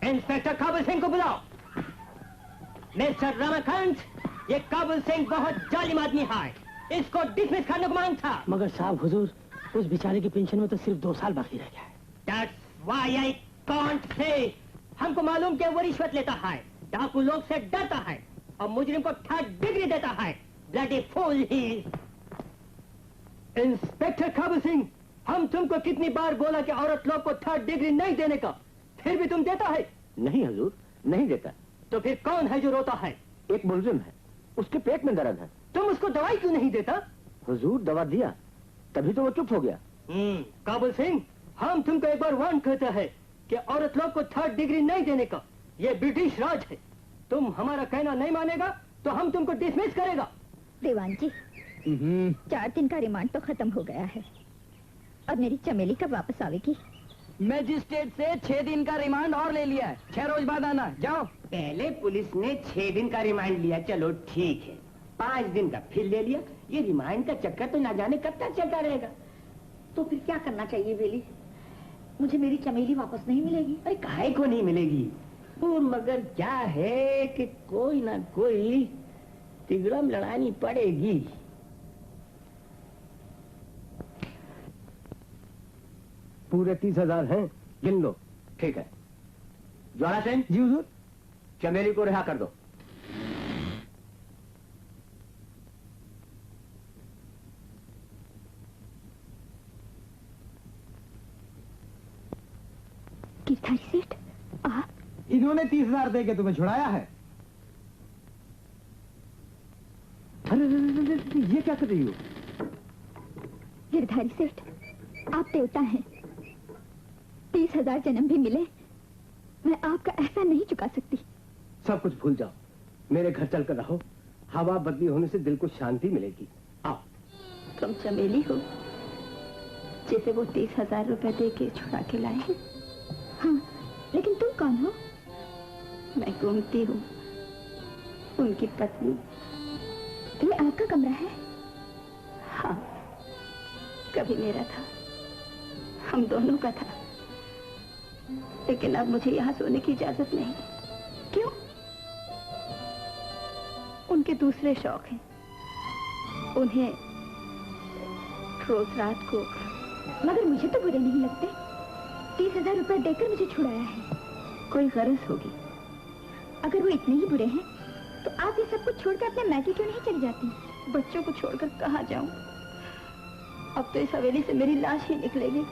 इंस्पेक्टर काबुल सिंह को बुलाओ। मिस्टर रमाकांत, ये काबुल सिंह बहुत जालिम आदमी है, इसको डिसमिस करने को मांग था। मगर साहब हुजूर, उस बेचारे की पेंशन में तो सिर्फ 2 साल बाकी रह गया है। That's why I can't say। हमको मालूम कि वो रिश्वत लेता है, डाकू लोग से डरता है और मुजरिम को 3rd डिग्री देता है। Bloody fool he is। Inspector Kabul Singh, हम तुमको कितनी बार बोला कि औरत लोग को 3rd डिग्री नहीं देने का, फिर भी तुम देता है? नहीं हुजूर, नहीं देता। तो फिर कौन है जो रोता है? एक मुलजिम है, उसके पेट में दर्द है। तुम उसको दवाई क्यों नहीं देता? हुजूर, दवा दिया तभी तो वो चुप हो गया। काबुल सिंह, हम तुमको एक बार वार्न करते हैं कि औरत लोग को 3rd डिग्री नहीं देने का। ये ब्रिटिश राज है, तुम हमारा कहना नहीं मानेगा तो हम तुमको डिसमिस करेगा। देवान जी, 4 दिन का रिमांड तो खत्म हो गया है। अब मेरी चमेली कब वापस आवेगी? मैजिस्ट्रेट से 6 दिन का रिमांड और ले लिया है। 6 रोज बाद आना। जाओ। पहले पुलिस ने 6 दिन का रिमांड लिया, चलो ठीक है। 5 दिन का फिर ले लिया। ये रिमांड का चक्कर तो ना जाने कब तक चलता रहेगा। तो फिर क्या करना चाहिए बेली? मुझे मेरी चमेली वापस नहीं मिलेगी? अरे काहे को नहीं मिलेगी? वो मगर क्या है कि कोई ना कोई तिगड़म लड़ानी पड़ेगी। पूरे 30,000 हैं, गिन लो। ठीक है। ज्वाला सेन जी हुजूर। चमेली को रिहा कर दो। गिरधारी सेठ, आप? इन्होंने 30,000 दे के तुम्हें छुड़ाया है। अरे ये क्या कर रही हो? गिरधारी सेठ, आप देवता हैं। 30,000 जन्म भी मिले, मैं आपका एहसान नहीं चुका सकती। सब कुछ भूल जाओ, मेरे घर चलकर रहो। हवा बदली होने से दिल को शांति मिलेगी। आओ। तुम चमेली हो जिसे वो 30,000 रुपए दे के छुड़ा के लाए हैं? हाँ, लेकिन तुम कौन हो? मैं गोमती हूँ, उनकी पत्नी। ये आपका कमरा है? हाँ, कभी मेरा था, हम दोनों का था, लेकिन अब मुझे यहाँ सोने की इजाजत नहीं। क्यों? उनके दूसरे शौक हैं। उन्हें रोज रात को, मगर मुझे तो बुरे नहीं लगते। 30,000 रुपए देकर मुझे छुड़ाया है, कोई गरज होगी। अगर वो इतने ही बुरे हैं तो आप ये सब कुछ छोड़कर अपने मैके क्यों नहीं चली जाती? बच्चों को छोड़कर कहाँ जाऊं? अब तो इस हवेली से मेरी लाश ही निकलेगी।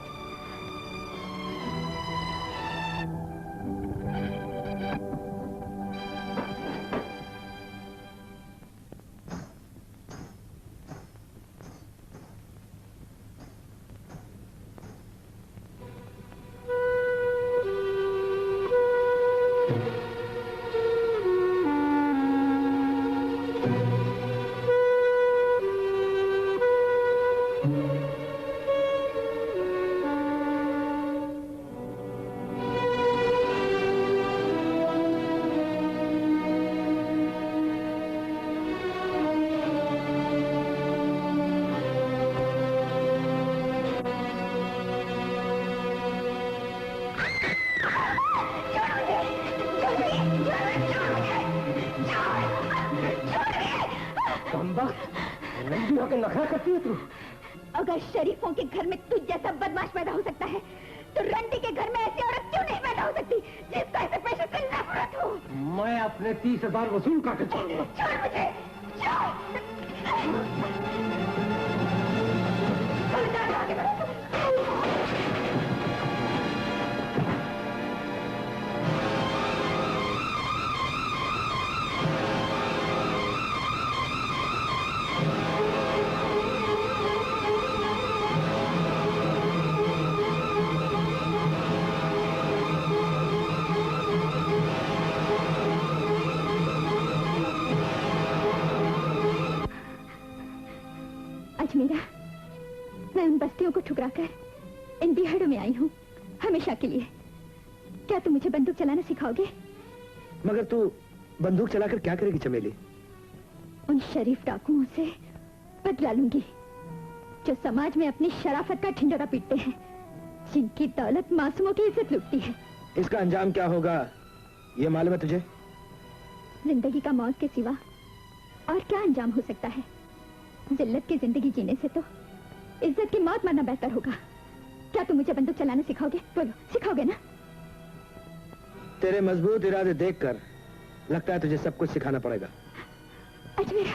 नखरा करती है तू। अगर शरीफों के घर में तुझ जैसा बदमाश पैदा हो सकता है तो रंडी के घर में ऐसी औरत क्यों नहीं पैदा हो सकती जिसका ऐसे पेशे से नफरत हो? मैं अपने 30,000 वसूल करके छोड़ूंगा। छोड़ मुझे, अजमेरा, मैं उन बस्तियों को ठुकराकर इन बिहाड़ों में आई हूँ हमेशा के लिए। क्या तुम मुझे बंदूक चलाना सिखाओगे? मगर तू बंदूक चलाकर क्या करेगी चमेली? उन शरीफ डाकुओं से बदला लूंगी जो समाज में अपनी शराफत का ढिंढोरा पीटते हैं, जिनकी दौलत मासूमों की इज्जत लूटती है। इसका अंजाम क्या होगा ये मालूम है तुझे? जिंदगी का मौत के सिवा और क्या अंजाम हो सकता है? जिल्लत की जिंदगी जीने से तो इज्जत की मौत मरना बेहतर होगा। क्या तुम मुझे बंदूक चलाना सिखाओगे? बोलो, सिखाओगे ना? तेरे मजबूत इरादे देखकर लगता है तुझे सब कुछ सिखाना पड़ेगा। अजमेरा,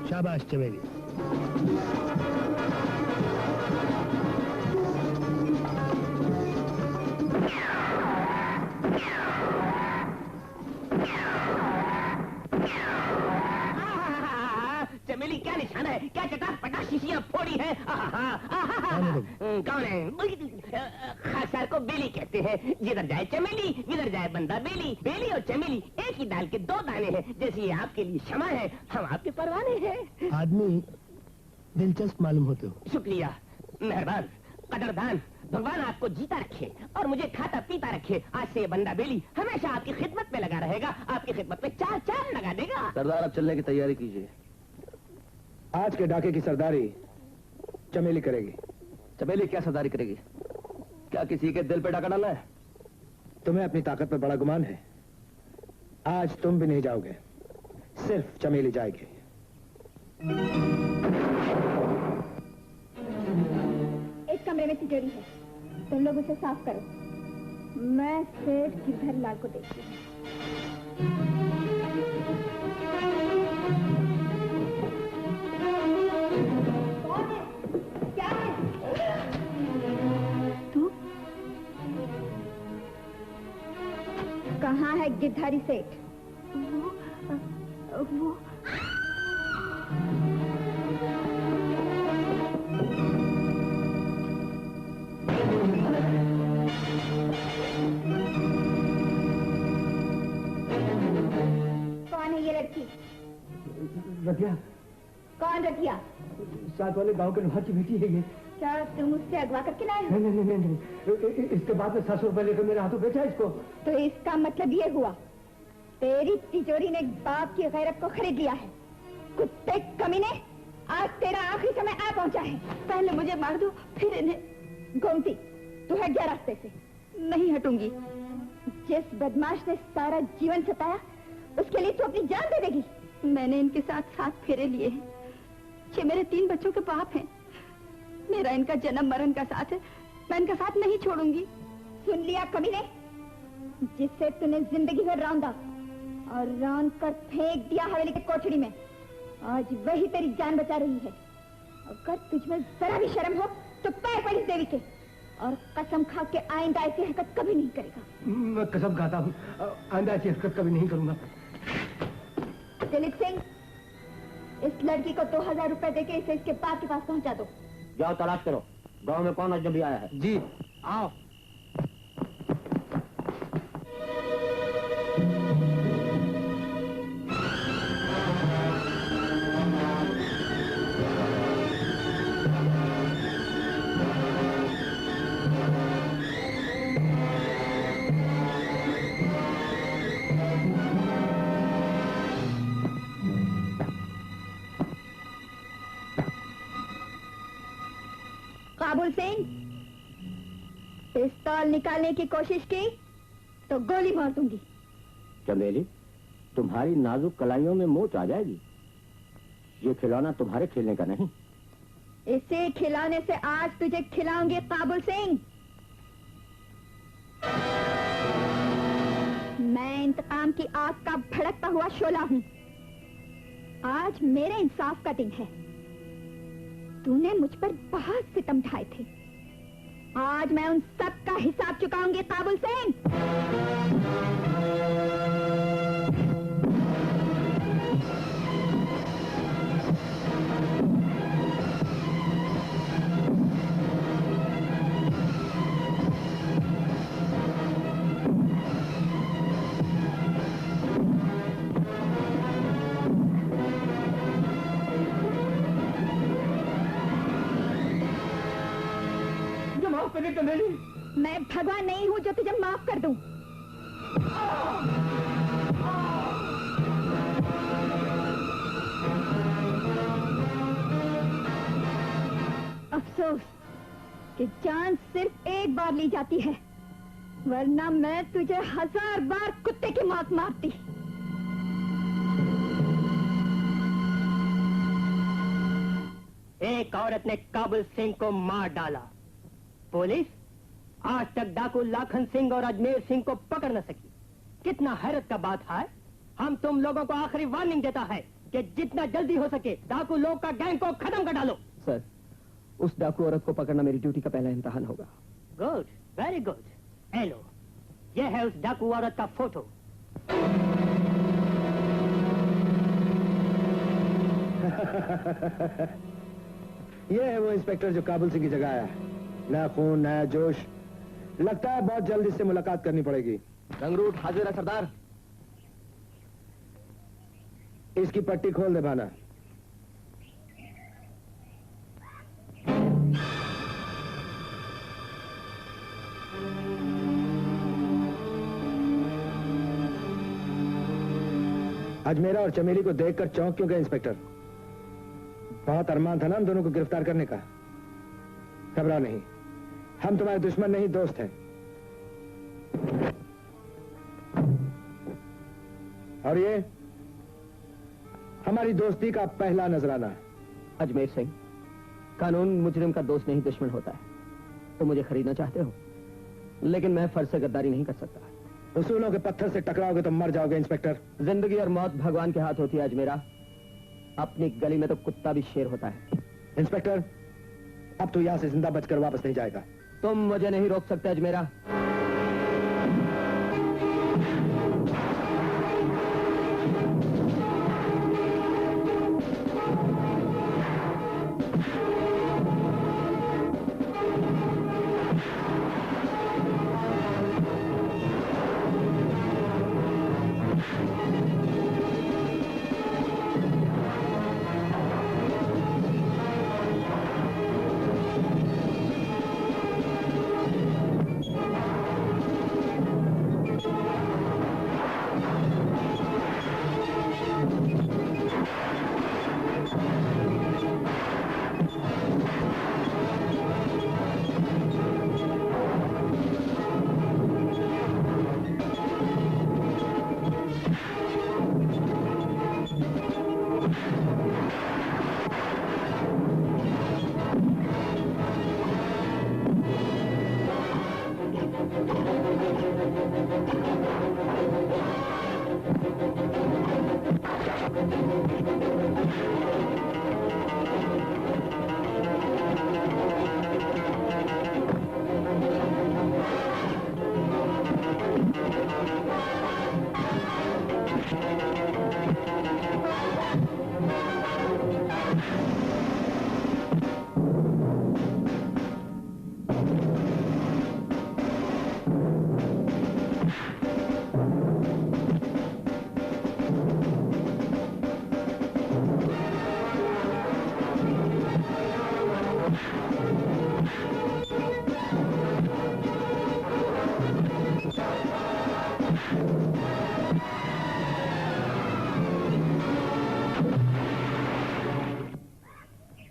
शाबाश चमेली। है? क्या चटा-पटा शीशियां फोड़ी है? कौन है? खासदार को बेली कहते हैं। जिधर जाए चमेली, जिधर जाए बंदा बेली। बेली और चमेली एक ही दाल के दो दाने हैं। जैसे ये आपके लिए क्षमा है, हम आपके परवाने हैं। आदमी दिलचस्प मालूम होते हो। शुक्रिया, मेहरबान, कदरदान। भगवान आपको जीता रखे और मुझे खाता पीता रखे। आज से ये बंदा बेली हमेशा आपकी खिदमत में लगा रहेगा, आपकी खिदमत में चार चांद लगा देगा। सरदार, अब चलने की तैयारी कीजिए। आज के डाके की सरदारी चमेली करेगी। चमेली क्या सरदारी करेगी? क्या किसी के दिल पे डाका डाला है? तुम्हें अपनी ताकत पर बड़ा गुमान है। आज तुम भी नहीं जाओगे, सिर्फ चमेली जाएगी। एक कमरे में तिजोरी है, तुम लोग उसे साफ करो। मैं सेठ गिरधर लाल को देखती हूँ। कौन है? क्या है? तू? कहाँ है गिरधारी सेठ? वो रतिया। कौन रतिया? साथ वाले गांव के लोहार की बेटी है ये। क्या तुम उससे अगवा करके लाए हो? नहीं। इसके बाद में 700 रुपए लेकर मेरे हाथों बेचा इसको। तो इसका मतलब ये हुआ तेरी तिजोरी ने बाप की गैरत को खरीद लिया है। कुत्ते कमीने, आज तेरा आखिरी समय आ पहुंचा है। पहले मुझे मार दो, फिर इन्हें। गोमती, तू हट जा रास्ते से। नहीं हटूंगी। जिस बदमाश ने सारा जीवन सताया, उसके लिए तू अपनी जान दे देगी? मैंने इनके साथ 7 फेरे लिए हैं। ये मेरे 3 बच्चों के बाप हैं। मेरा इनका जन्म मरण का साथ है, मैं इनका साथ नहीं छोड़ूंगी। सुन लिया कमीने? जिससे तूने जिंदगी भर रौंदा और रौंद कर फेंक दिया हवेली के कोठड़ी में, आज वही तेरी जान बचा रही है। अगर तुझमें जरा भी शर्म हो तो पैर पड़ इस देवी के, और कसम खा के आइंदा ऐसी हरकत कभी नहीं करेगा। मैं कसम खाता हूँ, आइंदा ऐसी हरकत कभी नहीं करूंगा। दिलीप सिंह, इस लड़की को 2000 रुपए देके इसे इसके बाप के पास पहुंचा दो। जाओ तलाश करो, गांव में कौन अजनबी आया है। जी। आओ। काबुल सिंह, पिस्तौल निकालने की कोशिश की तो गोली मार दूंगी। चमेली, तुम्हारी नाजुक कलाइयों में मोच आ जाएगी। ये खिलौना तुम्हारे खेलने का नहीं। इसे खिलाने से आज तुझे खिलाऊंगी काबुल सिंह। मैं इंतकाम की आग का भड़कता हुआ शोला हूँ। आज मेरे इंसाफ का दिन है। तूने मुझ पर बहुत सितम ढाए थे, आज मैं उन सब का हिसाब चुकाऊंगी काबुल सिंह। मैं भगवान नहीं हूं जो तुझे माफ कर दूं। अफसोस कि जान सिर्फ एक बार ली जाती है, वरना मैं तुझे 1000 बार कुत्ते की मौत मारती। एक औरत ने काबुल सिंह को मार डाला। पुलिस आज तक डाकू लाखन सिंह और अजमेर सिंह को पकड़ न सकी। कितना हैरत का बात है। हम तुम लोगों को आखिरी वार्निंग देता है कि जितना जल्दी हो सके डाकू लोग का गैंग को खत्म कर डालो। सर, उस डाकू औरत को पकड़ना मेरी ड्यूटी का पहला इम्तिहान होगा। Good, very good. हेलो, यह है उस डाकू औरत का फोटो। ये है वो इंस्पेक्टर जो काबुल सिंह की जगह आया है। नया खून, नया जोश। लगता है बहुत जल्द इससे मुलाकात करनी पड़ेगी। रंगरूट हाजिर है सरदार। इसकी पट्टी खोल दे भाना। अजमेरा और चमेली को देखकर चौंक क्यों गए इंस्पेक्टर? बहुत अरमान था ना हम दोनों को गिरफ्तार करने का। घबराओ नहीं, हम तुम्हारे दुश्मन नहीं, दोस्त हैं। और ये हमारी दोस्ती का पहला नजराना। अजमेर सिंह, कानून मुजरिम का दोस्त नहीं दुश्मन होता है। तो मुझे खरीदना चाहते हो, लेकिन मैं फर्ज से गद्दारी नहीं कर सकता। उसूलों के पत्थर से टकराओगे तो मर जाओगे इंस्पेक्टर। जिंदगी और मौत भगवान के हाथ होती है अजमेरा। अपनी गली में तो कुत्ता भी शेर होता है। इंस्पेक्टर, अब तो यहां से जिंदा बचकर वापस नहीं जाएगा। तुम मुझे नहीं रोक सकते अजमेरा।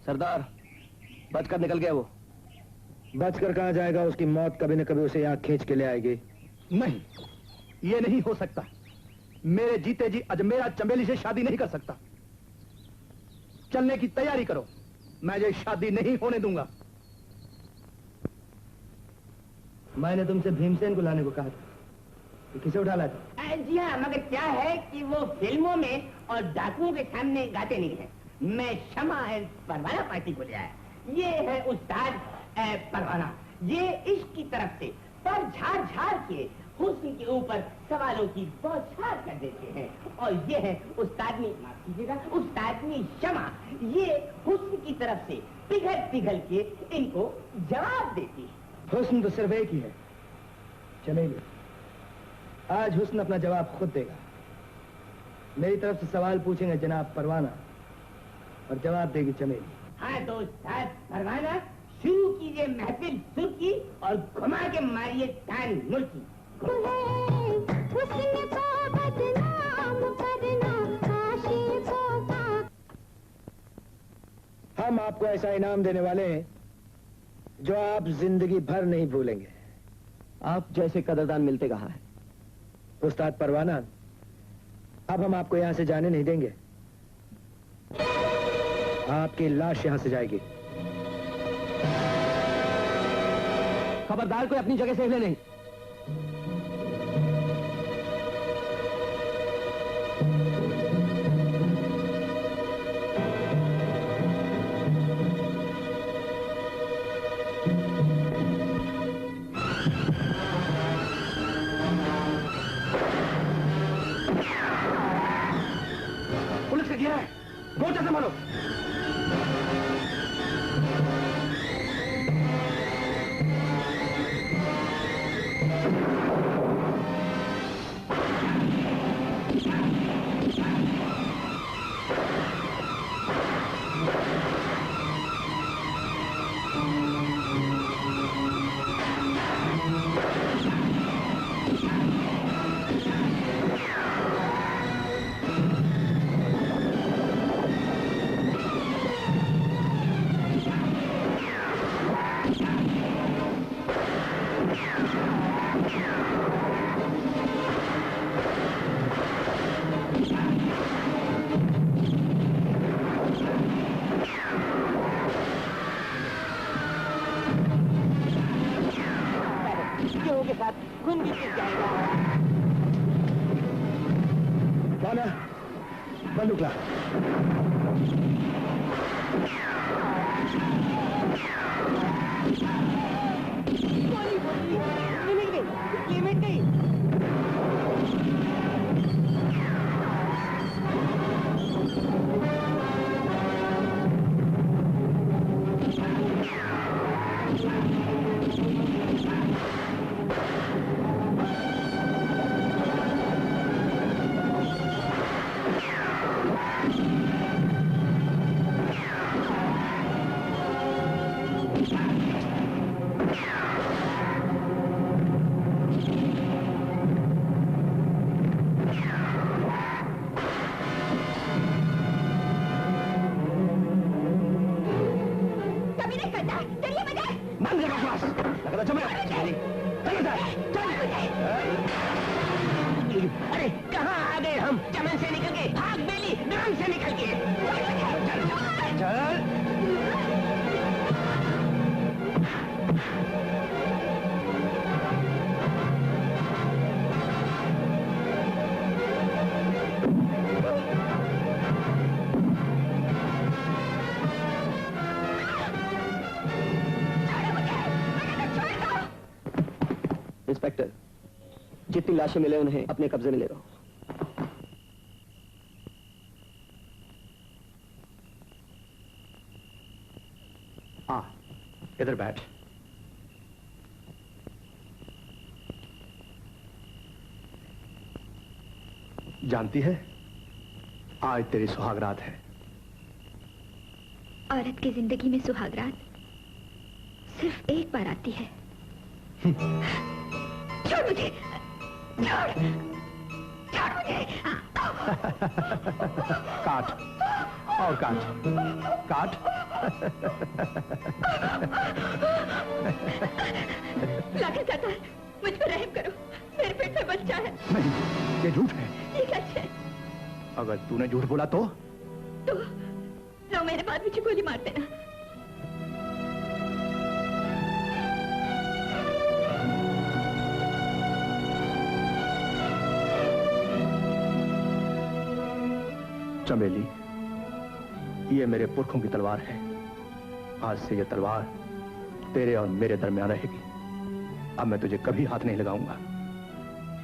सरदार, बचकर निकल गया वो। बचकर कहां जाएगा? उसकी मौत कभी न कभी उसे यहां खींच के ले आएगी। नहीं, ये नहीं हो सकता। मेरे जीते जी अजमेरा चमेली से शादी नहीं कर सकता। चलने की तैयारी करो, मैं ये शादी नहीं होने दूंगा। मैंने तुमसे भीमसेन को लाने को कहा था, तो किसे उठा लाया था? जी हाँ, मगर क्या है कि वो फिल्मों में और डाकुओं के सामने गाते नहीं है। मैं शमा है परवाना पार्टी को ले आया। ये है उस्ताद परवाना। ये इश्क की तरफ से पर झाड़ झाड़ के हुस्न के ऊपर सवालों की बौछार कर देते हैं। और ये है उस्तादनी, माफ कीजिएगा, उस्तादनी शमा। ये हुस्न की तरफ से पिघल पिघल के इनको जवाब देती है। हुस्न तो सिर्फ एक ही है, चमेली। आज हुस्न अपना जवाब खुद देगा। मेरी तरफ से सवाल पूछेंगे जनाब परवाना, और जवाब देगी चमेली। हाँ तो उस्ताद परवाना, शुरू कीजिए महफिल सुर की और घुमा के मारिए तान मुल्की। हम आपको ऐसा इनाम देने वाले हैं जो आप जिंदगी भर नहीं भूलेंगे। आप जैसे कदरदान मिलते कहाँ है? उस्ताद परवाना, अब हम आपको यहां से जाने नहीं देंगे। आपकी लाश यहां से जाएगी। खबरदार, कोई अपनी जगह से हिले नहीं। पुलिस ने घेरा है। मोर्चा संभालो। के साथ खून भी पिस जाएगा। बंदूक ला। लिमिट गई। अरे कहाँ आ गए हम? चमन से निकल गए, भाग बेली, ग्राम से निकल गए। चल इंस्पेक्टर, जितनी लाशें मिले उन्हें अपने कब्जे में ले लो। हाँ, इधर बैठ। जानती है, आज तेरी सुहागरात है। औरत की जिंदगी में सुहागरात सिर्फ एक बार आती है। छोड़ मुझे, छोड़ मुझे। काट और काट, काट। लाखन सरदार, मुझ पर रहम करो, मेरे पेट में बच्चा है। नहीं, ये झूठ है। ये सच है। अगर तूने झूठ बोला तो लो मेरे बाद मुझे गोली मार देना। चमेली, ये मेरे पुरखों की तलवार है। आज से ये तलवार तेरे और मेरे दरमियान रहेगी। अब मैं तुझे कभी हाथ नहीं लगाऊंगा।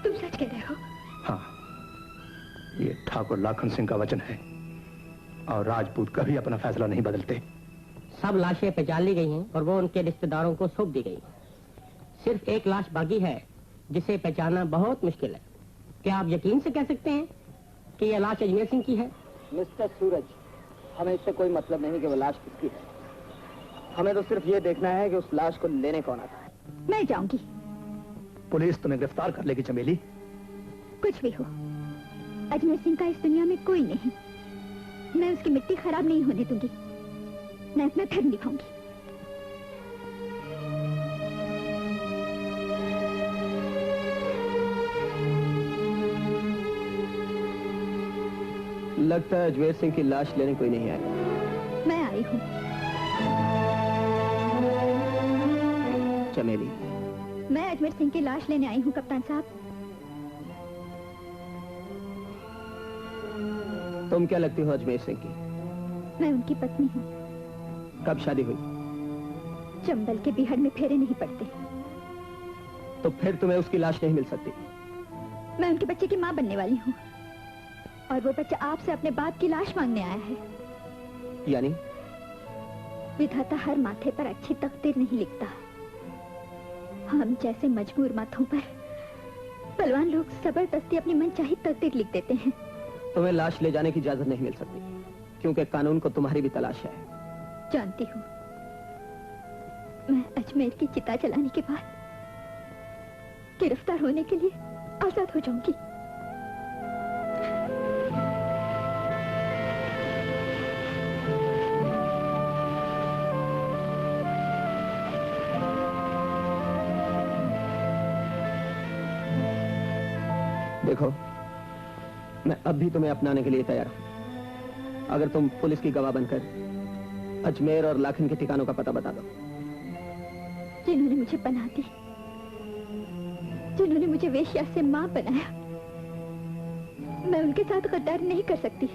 तुम सच कह रहे हो? हाँ, ये ठाकुर लाखन सिंह का वचन है और राजपूत कभी अपना फैसला नहीं बदलते। सब लाशें पहचान ली गई हैं और वो उनके रिश्तेदारों को सौंप दी गई। सिर्फ एक लाश बाकी है जिसे पहचानना बहुत मुश्किल है। क्या आप यकीन से कह सकते हैं कि यह लाश अजमेर सिंह की है? मिस्टर सूरज, हमें इससे कोई मतलब नहीं कि वो लाश किसकी है। हमें तो सिर्फ ये देखना है कि उस लाश को लेने कौन आता है। मैं जाऊंगी। पुलिस तुम्हें गिरफ्तार कर लेगी चमेली। कुछ भी हो, अजमेर सिंह का इस दुनिया में कोई नहीं। मैं उसकी मिट्टी खराब नहीं होने दूंगी। मैं अपना धर्म निभाऊंगी। लगता है अजमेर सिंह की लाश लेने कोई नहीं आया। मैं आई हूँ। चमेली, मैं अजमेर सिंह की लाश लेने आई हूँ कप्तान साहब। तुम क्या लगती हो अजमेर सिंह की? मैं उनकी पत्नी हूँ। कब शादी हुई? चंबल के बिहड़ में फेरे नहीं पड़ते। तो फिर तुम्हें उसकी लाश नहीं मिल सकती। मैं उनके बच्चे की माँ बनने वाली हूँ और वो बच्चा आपसे अपने बाप की लाश मांगने आया है। यानी? विधाता हर माथे पर अच्छी तकदीर नहीं लिखता। हम जैसे मजबूर माथों पर बलवान लोग जबरदस्ती अपनी मनचाही तकदीर लिख देते हैं। तुम्हें लाश ले जाने की इजाजत नहीं मिल सकती, क्योंकि कानून को तुम्हारी भी तलाश है। जानती हूँ। मैं अजमेर की चिता जलाने के बाद गिरफ्तार होने के लिए आजाद हो जाऊंगी। देखो, मैं अब भी तुम्हें अपनाने के लिए तैयार हूं, अगर तुम पुलिस की गवाह बनकर अजमेर और लाखन के ठिकानों का पता बता दो। जिन्होंने मुझे पनाह दी, जिन्होंने मुझे वेश्या से मां बनाया, मैं उनके साथ गद्दारी नहीं कर सकती।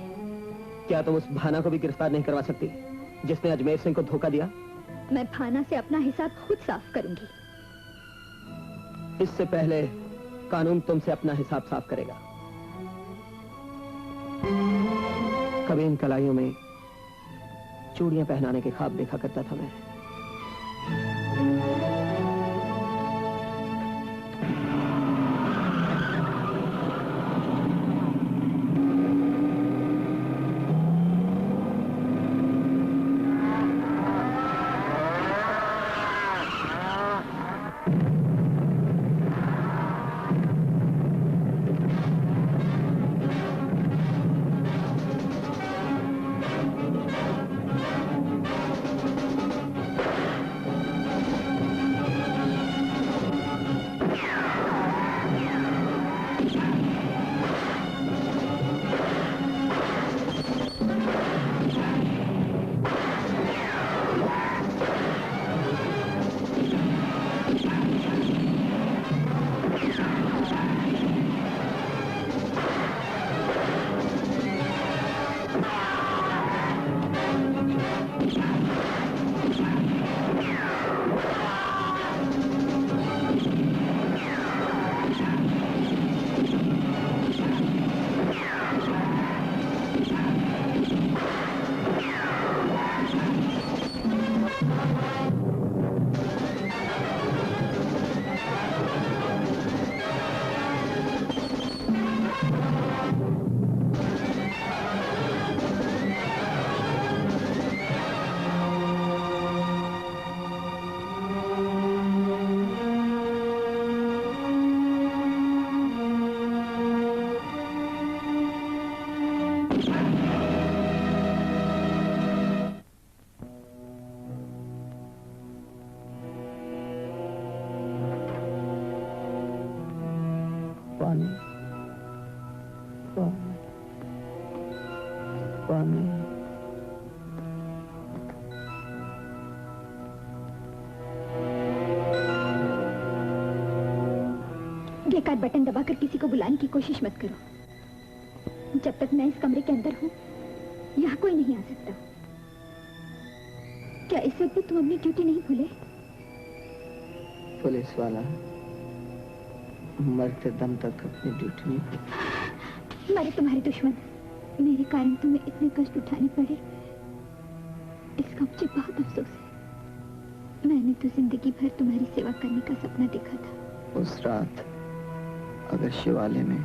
क्या तुम उस भाना को भी गिरफ्तार नहीं करवा सकती जिसने अजमेर सिंह को धोखा दिया? मैं भाना से अपना हिसाब खुद साफ करूंगी। इससे पहले कानून तुमसे अपना हिसाब साफ करेगा। कभी इन कलाइयों में चूड़ियां पहनाने के ख्वाब देखा करता था मैं। बेकार बटन दबाकर किसी को बुलाने की कोशिश मत करो। जब तक मैं इस कमरे के अंदर हूं, यहाँ कोई नहीं आ सकता। क्या इस वक्त भी तुम अपनी ड्यूटी नहीं भूले? पुलिस वाला मरते दम तक अपनी ड्यूटी नहीं भूले। मरे तुम्हारे दुश्मन, मेरे कारण तुम्हें इतने कष्ट उठाने पड़े, इसका मुझे बहुत अफसोस है। मैंने तो जिंदगी भर तुम्हारी सेवा करने का सपना देखा था। उस रात अगर शिवालय में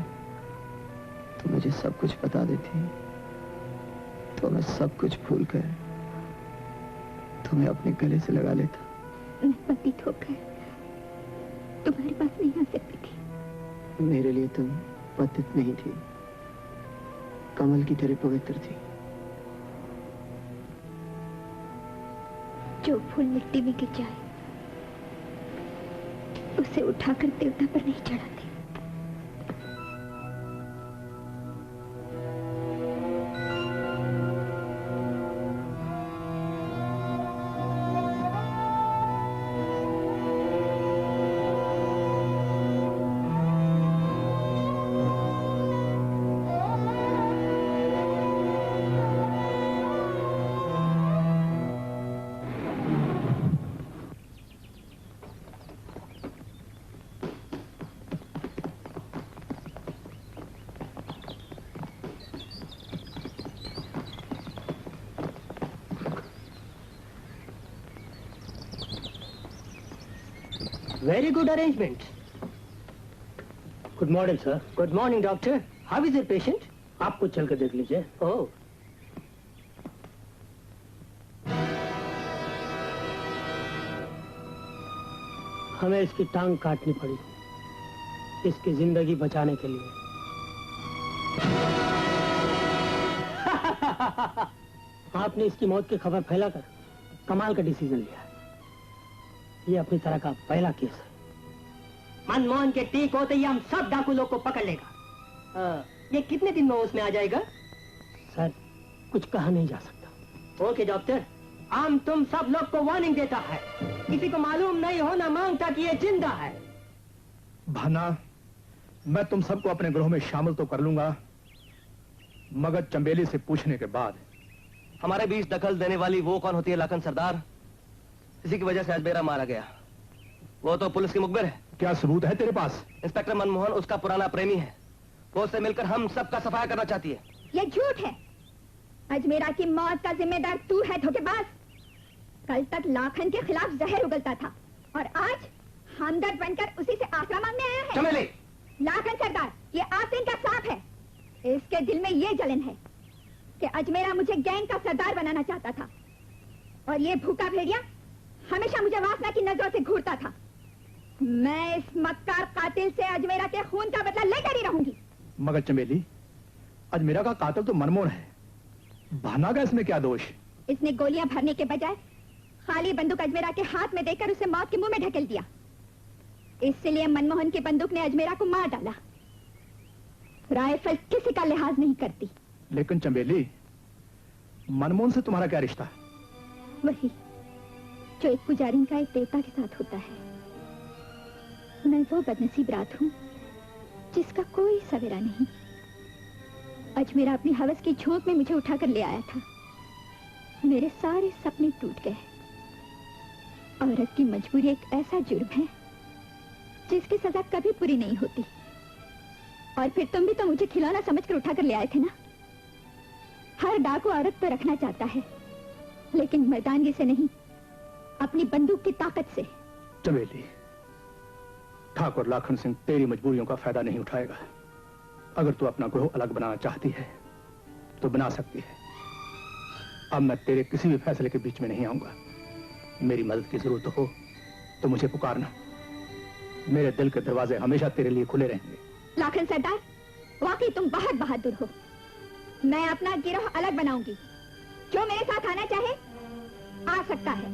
तो मुझे सब कुछ बता देती, तो मैं सब कुछ भूल कर तुम्हें अपने गले से लगा लेता। मैं पतित होकर तुम्हारे पास नहीं आ सकती थी। मेरे लिए तुम पतित नहीं थी, कमल की तरह पवित्र थी। जो फूल मिट्टी में गिर जाए उसे उठाकर देवता पर नहीं चढ़ाते। Very good arrangement. Good morning sir. Good morning doctor. How is your patient? आप कुछ चल कर देख लीजिए। ओह, हमें इसकी टांग काटनी पड़ी इसकी जिंदगी बचाने के लिए। आपने इसकी मौत की खबर फैलाकर कमाल का डिसीजन लिया। ये अपनी तरह का पहला केस है। मनमोहन के ठीक होते ही हम सब डाकू लोग को पकड़ लेगा। ये कितने दिन में उसमें आ जाएगा? सर, कुछ कहा नहीं जा सकता। ओके डॉक्टर, हम तुम सब लोग को वार्निंग देता है, किसी को मालूम नहीं होना मांगता कि ये जिंदा है। भाना, मैं तुम सबको अपने ग्रोह में शामिल तो कर लूंगा, मगर चंबेली से पूछने के बाद। हमारे बीच दखल देने वाली वो कौन होती है लाखन सरदार? इसी की वजह से अजमेरा मारा गया। वो तो पुलिस की मुखबिर है। क्या सबूत है तेरे पास? इंस्पेक्टर मनमोहन उसका पुराना प्रेमी है। वो उससे मिलकर हम सबका सफाया करना चाहती है। ये झूठ है। अजमेरा की मौत का जिम्मेदार तू है धोखेबाज। कल तक लाखन के खिलाफ जहर उगलता था और आज हमदर्द बनकर उसी से आसरा मांगने आया है। चमेली! लाखन सरदार, ये आसिन का सांप है। इसके दिल में ये जलन है कि अजमेरा मुझे गैंग का सरदार बनाना चाहता था और ये भूखा भेड़िया हमेशा मुझे वासना की नजरों से घूरता था। मैं इस मक्कार कातिल से अजमेरा के खून का बदला लेकर ही रहूंगी। मगर चमेली, अजमेरा का कातिल तो मनमोहन है, भाना का इसमें क्या दोष? इसने गोलियां भरने के बजाय खाली बंदूक अजमेरा के हाथ में देकर उसे मौत के मुंह में ढकेल दिया। इसलिए मनमोहन की बंदूक ने अजमेरा को मार डाला। राइफल किसी का लिहाज नहीं करती। लेकिन चंबेली, मनमोहन से तुम्हारा क्या रिश्ता है? वही जो एक पुजारी का एक देवता के साथ होता है। मैं वो बदनसीब रात हूं जिसका कोई सवेरा नहीं। अजमेरा अपनी हवस की झोंक में मुझे उठाकर ले आया था। मेरे सारे सपने टूट गए। औरत की मजबूरी एक ऐसा जुर्म है जिसकी सजा कभी पूरी नहीं होती। और फिर तुम भी तो मुझे खिलौना समझकर उठाकर ले आए थे ना। हर डाकू औरत पर रखना चाहता है, लेकिन मर्दानगी से नहीं, अपनी बंदूक की ताकत से। चमेली, ठाकुर लाखन सिंह तेरी मजबूरियों का फायदा नहीं उठाएगा। अगर तू अपना ग्रोह अलग बनाना चाहती है तो बना सकती है। अब मैं तेरे किसी भी फैसले के बीच में नहीं आऊंगा। मेरी मदद की जरूरत हो तो मुझे पुकारना। मेरे दिल के दरवाजे हमेशा तेरे लिए खुले रहेंगे। लाखन सरदार, वाकई तुम बहुत बहादुर हो। मैं अपना गिरोह अलग बनाऊंगी। जो मेरे साथ आना चाहे आ सकता है।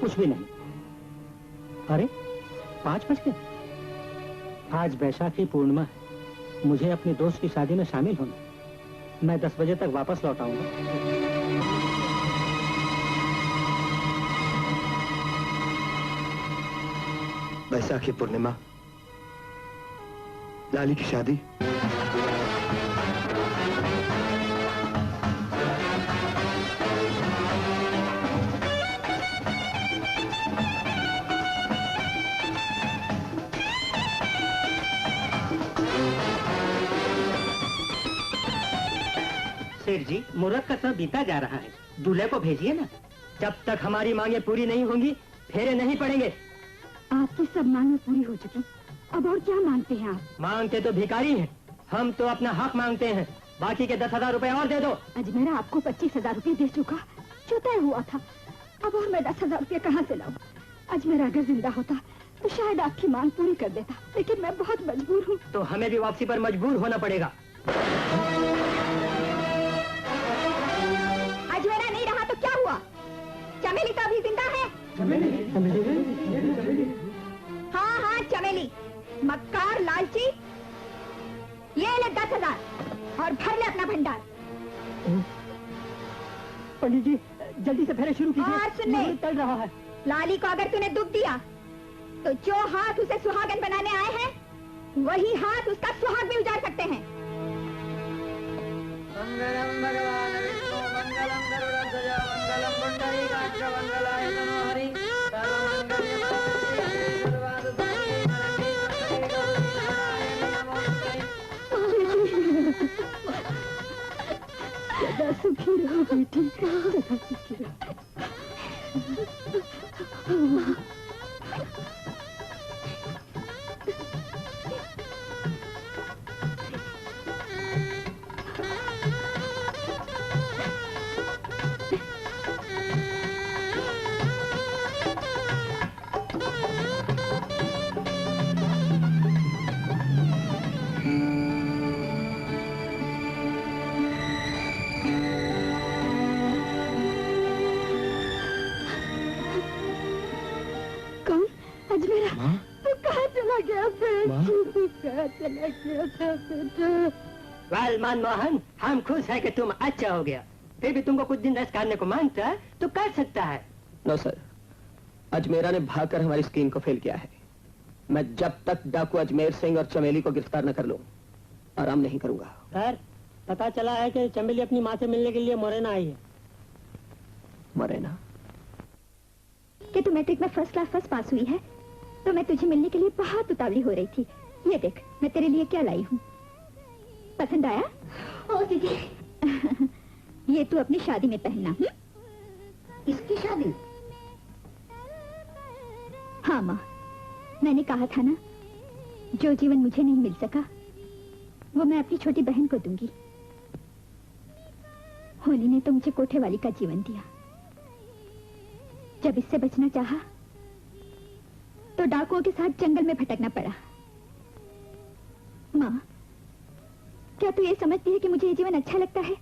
कुछ भी नहीं। अरे 5 बज गए। आज बैसाखी पूर्णिमा है, मुझे अपने दोस्त की शादी में शामिल होना। मैं 10 बजे तक वापस लौट आऊंगा। बैसाखी पूर्णिमा, लाली की शादी। सेठ जी, मुहूर्त का समय बीता जा रहा है, दूल्हे को भेजिए ना। जब तक हमारी मांगे पूरी नहीं होंगी फेरे नहीं पड़ेंगे। आपकी सब मांगे पूरी हो चुकी, अब और क्या मांगते हैं आप? मांगते तो भिखारी हैं, हम तो अपना हक मांगते हैं। बाकी के 10,000 रुपए और दे दो। अजमेरा आपको 25,000 रुपए दे चुका, जो तय हुआ था। अब और मैं 10,000 रुपए कहाँ से लाऊं? अजमेरा अगर जिंदा होता तो शायद आपकी मांग पूरी कर देता, लेकिन मैं बहुत मजबूर हूँ। तो हमें भी वापसी पर मजबूर होना पड़ेगा। अजमेरा नहीं रहा तो क्या हुआ? चमेली तो अभी जिंदा है। हाँ हाँ चमेली, मक्कार लालची, ये ले 10,000 और भर ले अपना भंडार। पंडित जी जल्दी से फेरे शुरू कीजिए। और सुन ले, चल रहा है। लाली को अगर तूने दुख दिया तो जो हाथ उसे सुहागन बनाने आए हैं वही हाथ उसका सुहाग भी उजाड़ सकते हैं। मंगलम भगवान विष्णु मंगलम गरुड़ध्वज मंगलम पुंडरीकाक्ष मंगलाय नमो हरि सर्वमंगल्य सदा सुखी रहो बेटी, सदा सुखी रहो। मनमोहन, हम खुश हैं कि तुम अच्छा हो गया। फिर भी तुमको कुछ दिन रेस्ट करने को मांगता है तो कर सकता है। नो सर, अजमेरा ने भागकर हमारी स्कीम को फेल किया है। मैं जब तक डाकू अजमेर सिंह और चमेली को गिरफ्तार न कर लूं आराम नहीं करूंगा। सर, पता चला है कि चमेली अपनी माँ से मिलने के लिए मोरेना आई है। मोरेना? कि तू मैट्रिक में फर्स्ट क्लास फर्स्ट पास हुई है तो मैं तुझे मिलने के लिए बहुत उतावली हो रही थी। ये देख मैं तेरे लिए क्या लाई हूँ, पसंद आया? ओ दीदी ये तू अपनी शादी में पहनना। इसकी शादी? हाँ माँ, मैंने कहा था ना, जो जीवन मुझे नहीं मिल सका वो मैं अपनी छोटी बहन को दूंगी। होली ने तो मुझे कोठे वाली का जीवन दिया, जब इससे बचना चाहा तो डाकुओं के साथ जंगल में भटकना पड़ा। माँ, क्या तू ये समझती है कि मुझे ये जीवन अच्छा लगता है?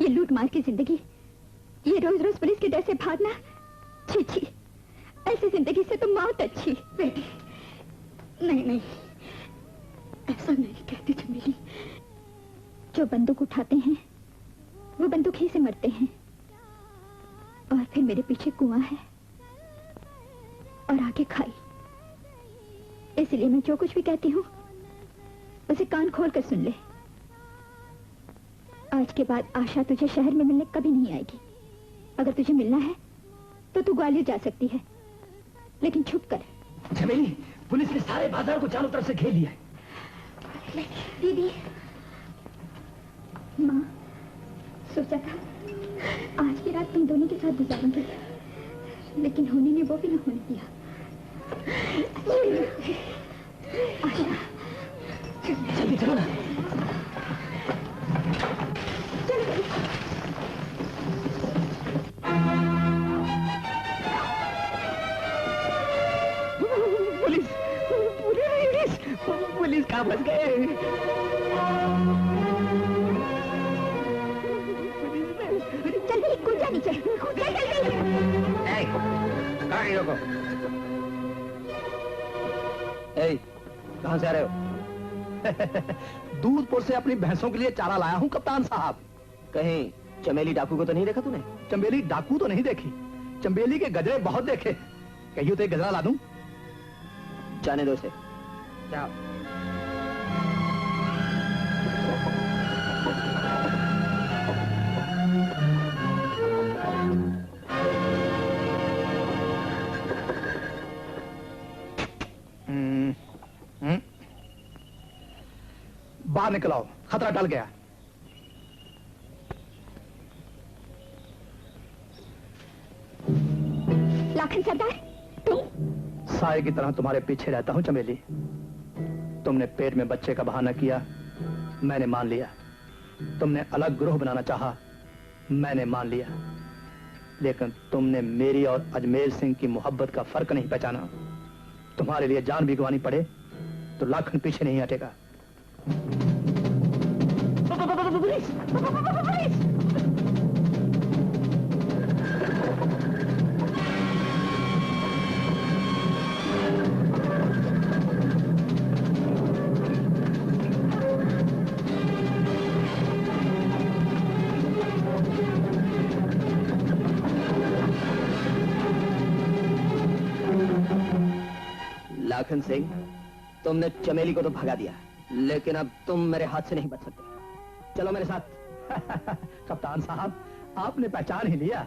ये लूट मार की जिंदगी, ये रोज रोज पुलिस के डर से भागना, छी छी, ऐसी जिंदगी से तो मौत अच्छी। बेटी नहीं नहीं, ऐसा नहीं कहती चमेली। जो बंदूक उठाते हैं वो बंदूक ही से मरते हैं, और फिर मेरे पीछे कुआं है और आगे खाई। इसलिए मैं जो कुछ भी कहती हूँ उसे कान खोल कर सुन ले। आज के बाद आशा तुझे शहर में मिलने कभी नहीं आएगी। अगर तुझे मिलना है तो तू ग्वालियर जा सकती है, लेकिन छुप कर। चमेली, पुलिस ने सारे बाजार को चारों तरफ से घेर लिया है। दीदी, माँ, सोचा था आज की रात तुम दोनों के साथ गुजारूंगी, लेकिन होने ने वो भी न होने दिया। आशा, जल्दी चलो ना। पुलिस, पुलिस, पुलिस कहाँ फंस गए? जल्दी कूद जा नीचे, कूद जा जल्दी। सिपाहियों को। कहां से आ रहे हो? दूधपुर से अपनी भैंसों के लिए चारा लाया हूं कप्तान साहब। कहीं चमेली डाकू को तो नहीं देखा तूने? चमेली डाकू तो नहीं देखी, चमेली के गजरे बहुत देखे। कहियो तो एक गजरा ला दूं? जाने दो इसे। जाओ। बाहर निकलाओ, खतरा टल गया। लाखन सरदार, तुम? साए की तरह तुम्हारे पीछे रहता हूं चमेली। तुमने पेट में बच्चे का बहाना किया, मैंने मान लिया। तुमने अलग ग्रोह बनाना चाहा, मैंने मान लिया। लेकिन तुमने मेरी और अजमेर सिंह की मोहब्बत का फर्क नहीं पहचाना। तुम्हारे लिए जान भी गंवानी पड़े तो लाखन पीछे नहीं हटेगा। लाखन सिंह, तुमने चमेली को तो भगा दिया, लेकिन अब तुम मेरे हाथ से नहीं बच सकते। चलो मेरे साथ। कप्तान साहब, आपने पहचान ही लिया।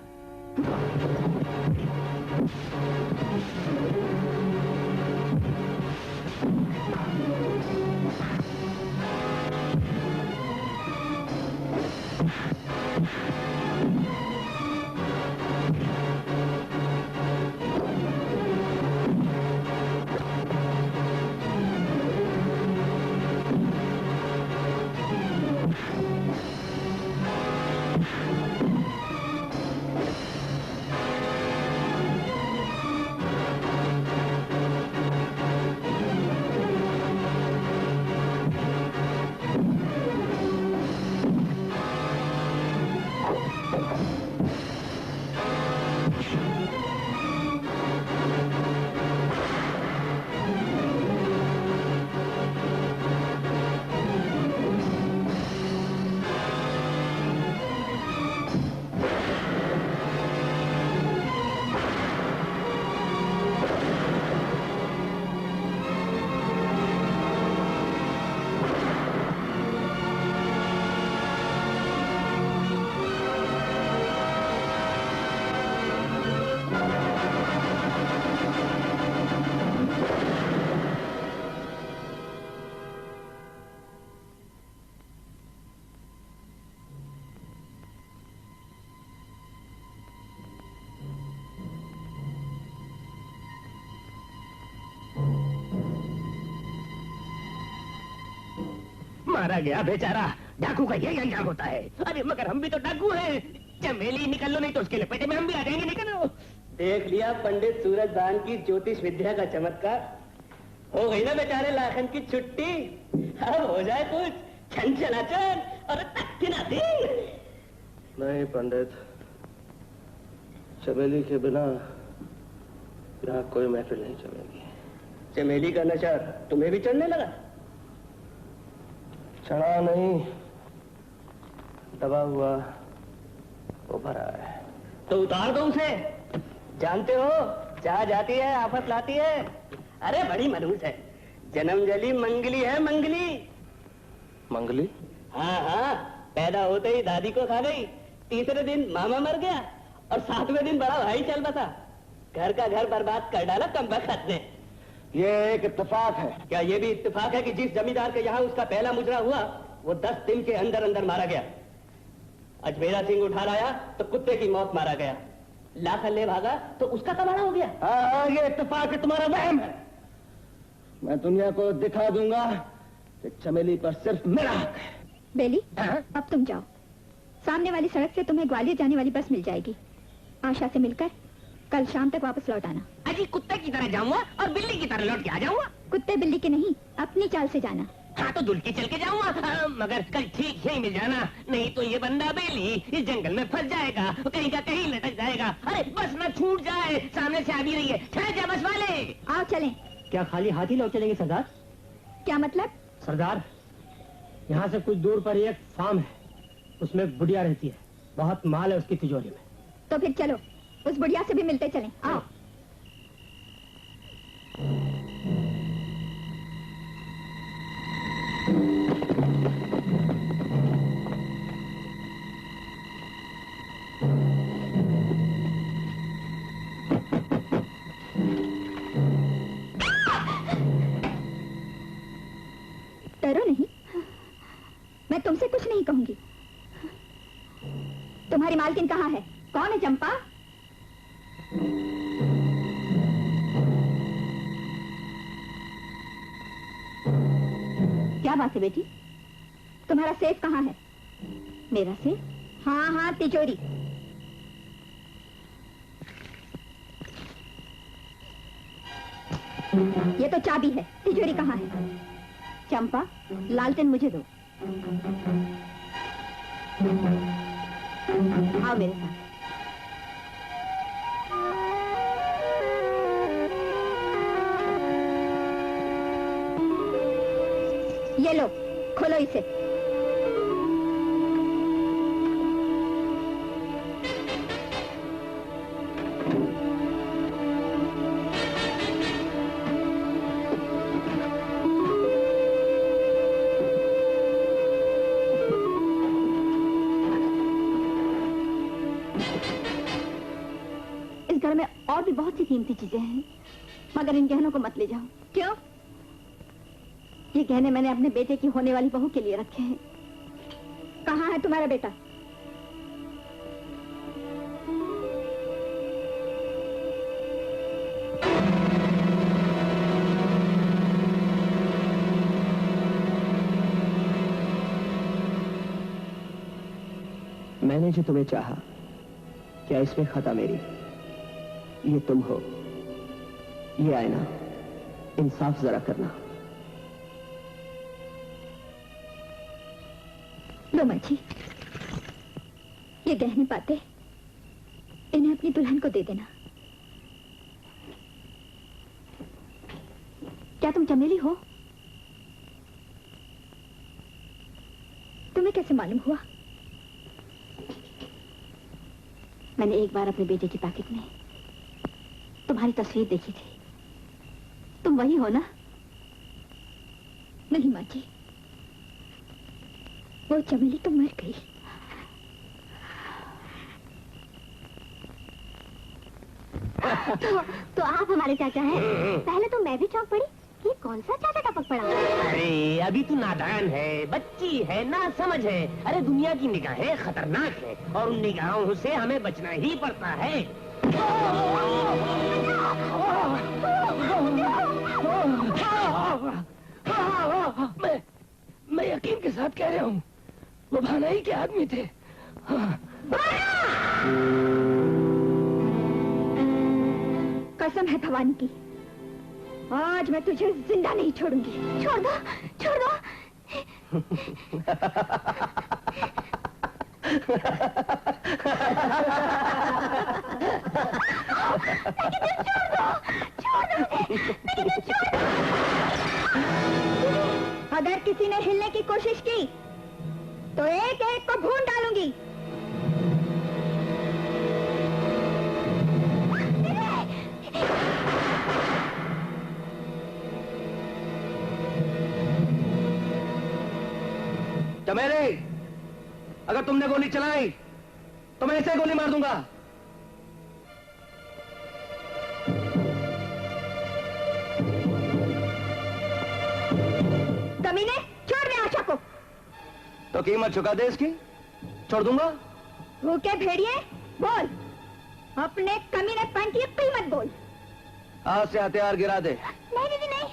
मारा गया बेचारा। डाकू का यही अंजाम होता है। अरे मगर हम भी तो डाकू हैं। चमेली निकल लो, नहीं तो उसके लपेटे में हम भी आ जाएंगे। निकलो। देख लिया पंडित सूरजदान की ज्योतिष विद्या का चमत्कार। हो गई ना बेचारे लाखन की छुट्टी। अब हो जाए कुछ छन चनाचन और नहीं पंडित, चमेली के बिना यहाँ कोई महफिल नहीं चलेगी। चमेली का नशा तुम्हें भी चढ़ने लगा? चढ़ा नहीं, दबा हुआ उभर आया है। तो उतार दो उसे। जानते हो चाह जाती है आफत लाती है। अरे बड़ी मनहूस है। जन्म जली मंगली है, मंगली। मंगली? हाँ हाँ, पैदा होते ही दादी को खा गई, तीसरे दिन मामा मर गया और 7वें दिन बड़ा भाई चल बसा। घर का घर बर्बाद कर डाला कमबख्त ने। ये एक इत्तेफाक है। क्या ये भी इत्तेफाक है कि जिस जमींदार के यहाँ उसका पहला मुजरा हुआ वो 10 दिन के अंदर अंदर मारा गया। अजमेरा सिंह उठा लाया तो कुत्ते की मौत मारा गया। लाखन ले भागा तो उसका कमाना हो गया। हाँ, ये इत्तेफाक है, तुम्हारा वहम है। मैं दुनिया को दिखा दूंगा कि चमेली पर सिर्फ मेरा हक है। बेली, अब तुम जाओ। सामने वाली सड़क से तुम्हें ग्वालियर जाने वाली बस मिल जाएगी। आशा से मिलकर कल शाम तक वापस लौट आना। अजी कुत्ते की तरह जाऊंगा और बिल्ली की तरह लौट के आ जाऊंगा। कुत्ते बिल्ली के नहीं, अपनी चाल से जाना। हाँ तो दुल के चल के जाऊंगा, मगर कल ठीक यही मिल जाना, नहीं तो ये बंदा बेली इस जंगल में फंस जाएगा, कहीं का कहीं लटक जाएगा। अरे बस ना छूट जाए, सामने से आ भी रही है। ठहर जा बस वाले। आओ चलें। क्या खाली हाथ ही लौट चलेंगे सरदार? क्या मतलब? सरदार, यहाँ से कुछ दूर पर एक फार्म है, उसमें एक बुढ़िया रहती है, बहुत माल है उसकी तिजोरी में। तो फिर चलो उस बुढ़िया से भी मिलते चलें। आओ। डरो नहीं, मैं तुमसे कुछ नहीं कहूंगी। तुम्हारी मालकिन कहाँ है? कौन है चंपा? क्या बात है बेटी, तुम्हारा सेफ कहाँ है? मेरा सेफ? हाँ हाँ, तिजोरी। ये तो चाबी है, तिजोरी कहाँ है? चंपा, लालटेन मुझे दो। आओ मेरे साथ। ये लो, खोलो इसे। इस घर में और भी बहुत सी कीमती चीजें हैं, मगर इन गहनों को मत ले जाओ। क्यों? ये गहने मैंने अपने बेटे की होने वाली बहू के लिए रखे हैं। कहाँ है तुम्हारा बेटा? मैंने जो तुम्हें चाहा, क्या इसमें खता मेरी? ये तुम हो, ये आईना, इंसाफ जरा करना। लो माँ जी, ये गहने पाते इन्हें अपनी दुल्हन को दे देना। क्या तुम चमेली हो? तुम्हें कैसे मालूम हुआ? मैंने एक बार अपने बेटे की पैकेट में तुम्हारी तस्वीर देखी थी। तुम वही हो ना? नहीं माँ जी, वो चमेली तो मर गई। तो आप हमारे चाचा हैं? पहले तो मैं भी चौंक पड़ी कि कौन सा चाचा टपक पड़ा। अरे अभी तू नादान है, बच्ची है, ना समझ है। अरे दुनिया की निगाहें खतरनाक है और उन निगाहों से हमें बचना ही पड़ता है। मैं यकीन के साथ कह रहा हूँ, वो भानाई के आदमी थे। कसम है भवानी की, आज मैं तुझे जिंदा नहीं छोड़ूंगी। छोड़ दो, छोड़ दो। अगर किसी ने हिलने की कोशिश की तो एक एक को भून डालूंगी। चमेली, अगर तुमने गोली चलाई तो मैं इसे गोली मार दूंगा। कमीने, छोड़ दे आशा को। तो कीमत चुका दे इसकी, छोड़ दूंगा। भूखे भेड़िए, बोल, अपने कमीनेपन की कीमत बोल। आज से हथियार गिरा दे। नहीं दीदी नहीं।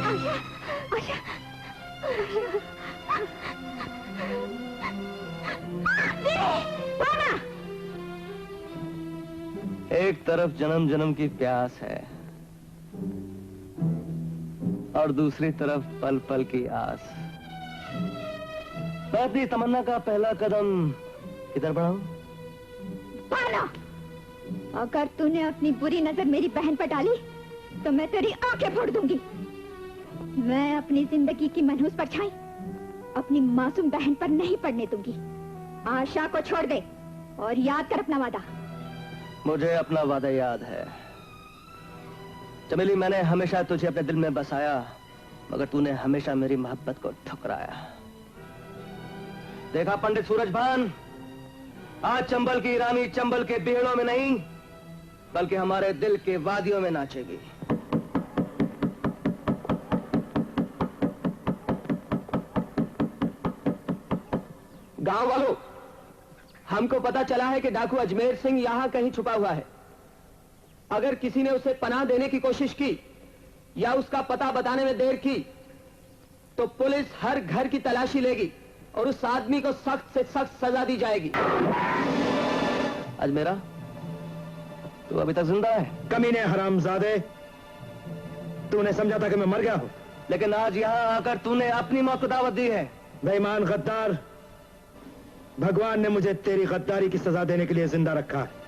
आशा, आशा। तरफ जन्म जन्म की प्यास है और दूसरी तरफ पल पल की आस। मैं अपनी तमन्ना का पहला कदम किधर बढ़ाऊं? पाला, अगर तूने अपनी बुरी नजर मेरी बहन पर डाली तो मैं तेरी आंखें फोड़ दूंगी। मैं अपनी जिंदगी की मनहूस परछाई अपनी मासूम बहन पर नहीं पड़ने दूंगी। आशा को छोड़ दे और याद कर अपना वादा। मुझे अपना वादा याद है चमेली। मैंने हमेशा तुझे अपने दिल में बसाया, मगर तूने हमेशा मेरी मोहब्बत को ठुकराया। देखा पंडित सूरजभान, आज चंबल की रानी चंबल के बेहड़ों में नहीं बल्कि हमारे दिल के वादियों में नाचेगी। गांव वालों, हमको पता चला है कि डाकू अजमेर सिंह यहां कहीं छुपा हुआ है। अगर किसी ने उसे पनाह देने की कोशिश की या उसका पता बताने में देर की तो पुलिस हर घर की तलाशी लेगी और उस आदमी को सख्त से सख्त सजा दी जाएगी। अजमेरा, तू अभी तक जिंदा है? कमीने हरामजादे, तूने समझा था कि मैं मर गया हूं, लेकिन आज यहां आकर तूने अपनी मौत को दावत दी है। बेईमान गद्दार, भगवान ने मुझे तेरी गद्दारी की सजा देने के लिए जिंदा रखा है।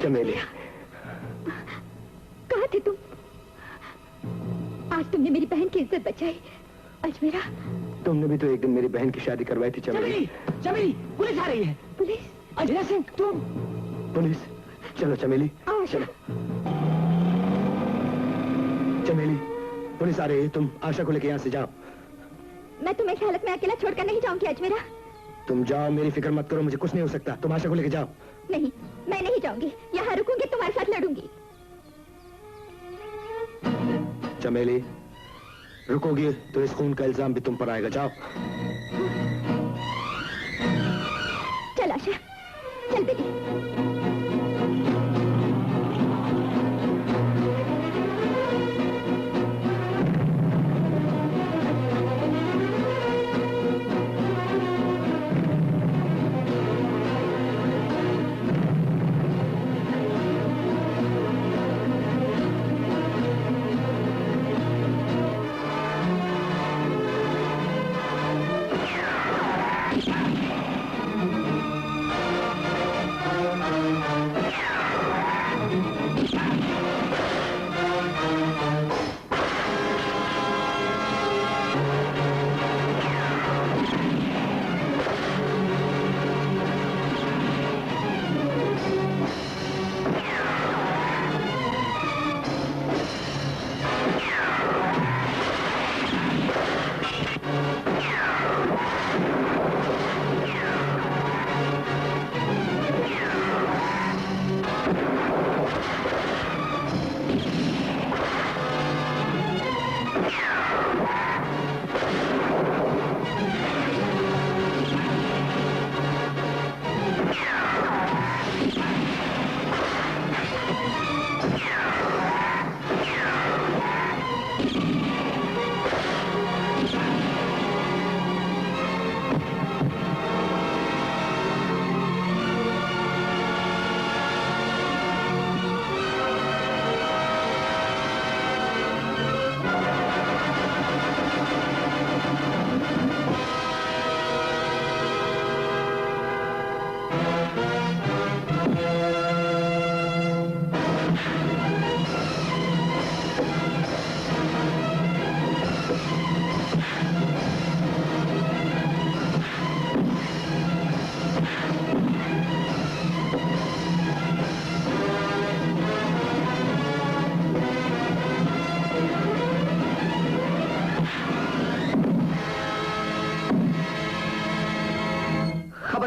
चमेली, कहाँ थे तुम? आज तुमने मेरी बहन की इज्जत बचाई। अजमेरा, तुमने भी तो एक दिन मेरी बहन की शादी करवाई थी चमेली। चमेली, पुलिस आ रही है। पुलिस? अजमेर सिंह, तुम? पुलिस? चलो चमेली, चलो। चमेली, पुलिस आ रही है, तुम आशा को लेकर यहाँ से जाओ। मैं तुम्हें इस हालत में अकेला छोड़कर नहीं जाऊंगी अजमेरा। तुम जाओ, मेरी फिक्र मत करो, मुझे कुछ नहीं हो सकता। तुम आशा को लेकर जाओ। नहीं, मैं नहीं जाऊंगी, यहाँ रुकूंगी, तुम्हारे साथ लड़ूंगी। चमेली, रुकोगी तो इस खून का इल्जाम भी तुम पर आएगा। जाओ। चल आशा, चल बेटी।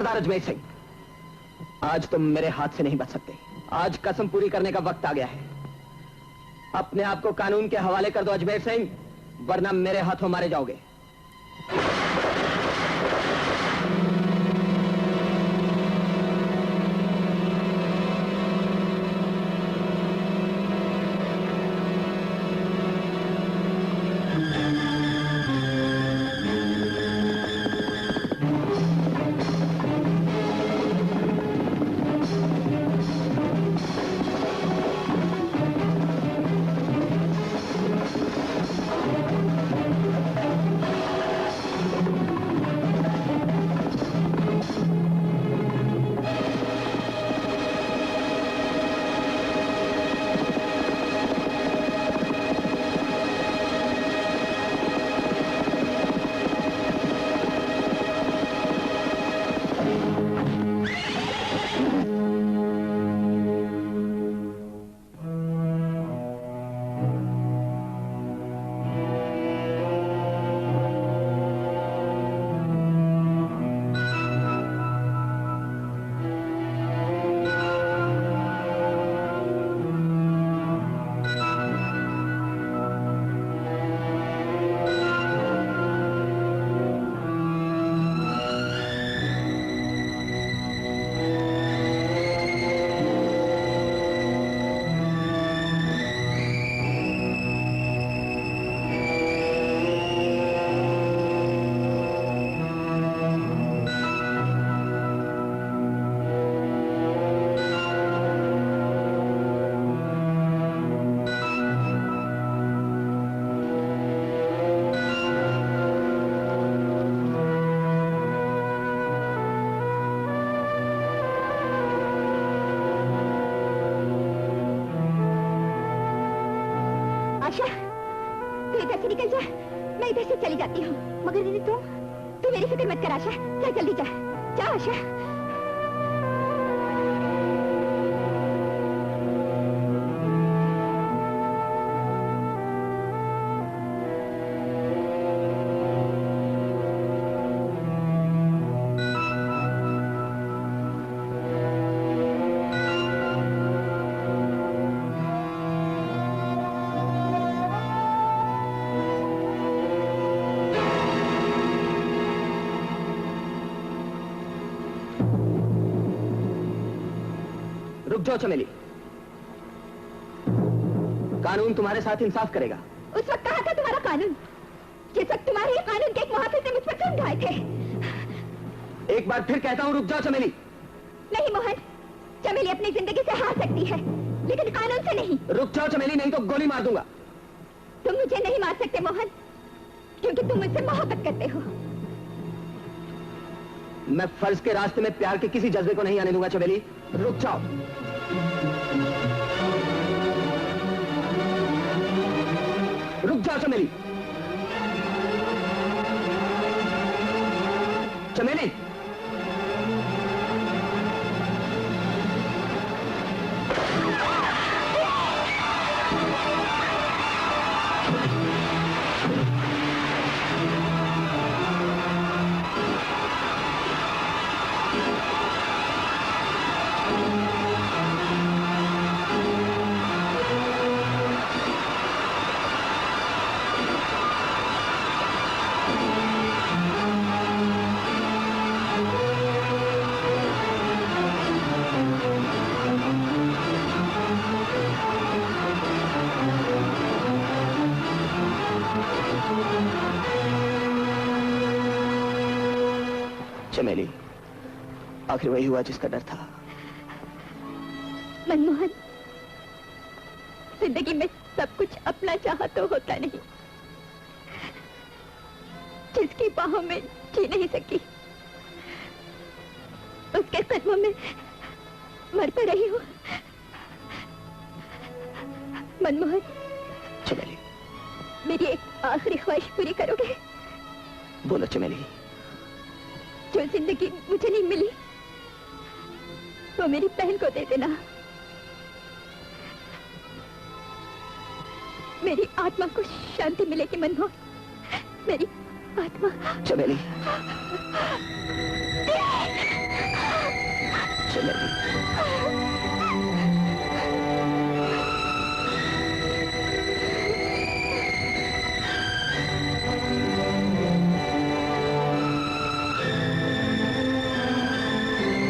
खबरदार अजमेर सिंह, आज तुम मेरे हाथ से नहीं बच सकते। आज कसम पूरी करने का वक्त आ गया है। अपने आप को कानून के हवाले कर दो अजमेर सिंह, वरना मेरे हाथों मारे जाओगे। निकल जा, मैं इधर से चली जाती हूँ। मगर दीदी तू मेरी फिक्र मत कर आशा, जा जल्दी जा, जा आशा। रुक जाओ चमेली, कानून तुम्हारे साथ इंसाफ करेगा। उस वक्त कहा था तुम्हारा कानून, जिस वक्त तुम्हारे कानून के एक मुहाफिज ने मुझ पर तुम ढाए थे। एक बार फिर कहता हूँ रुक जाओ चमेली। नहीं मोहन, चमेली अपनी जिंदगी से हार सकती है, लेकिन कानून से नहीं। रुक जाओ चमेली, नहीं तो गोली मार दूंगा। तुम मुझे नहीं मार सकते मोहन, क्योंकि तुम मुझसे मोहब्बत करते हो। मैं फर्ज के रास्ते में प्यार के किसी जज्बे को नहीं आने दूंगा चमेली, रुक जाओ। रुक जाओ चमेली। चमेली चमेली, आखिर वही हुआ जिसका डर था। मनमोहन, जिंदगी में सब कुछ अपना चाहा तो होता नहीं। जिसकी बाहों में जी नहीं सकी, उसके कदमों में मर तो रही हूँ। मनमोहन, चमेली, मेरी एक आखिरी ख्वाहिश पूरी करोगे? बोलो चमेली। जो जिंदगी मुझे नहीं मिली वो मेरी बहन को दे देना। मेरी आत्मा को शांति मिलेगी मनमोहन, मेरी आत्मा। चमेली, चमेली।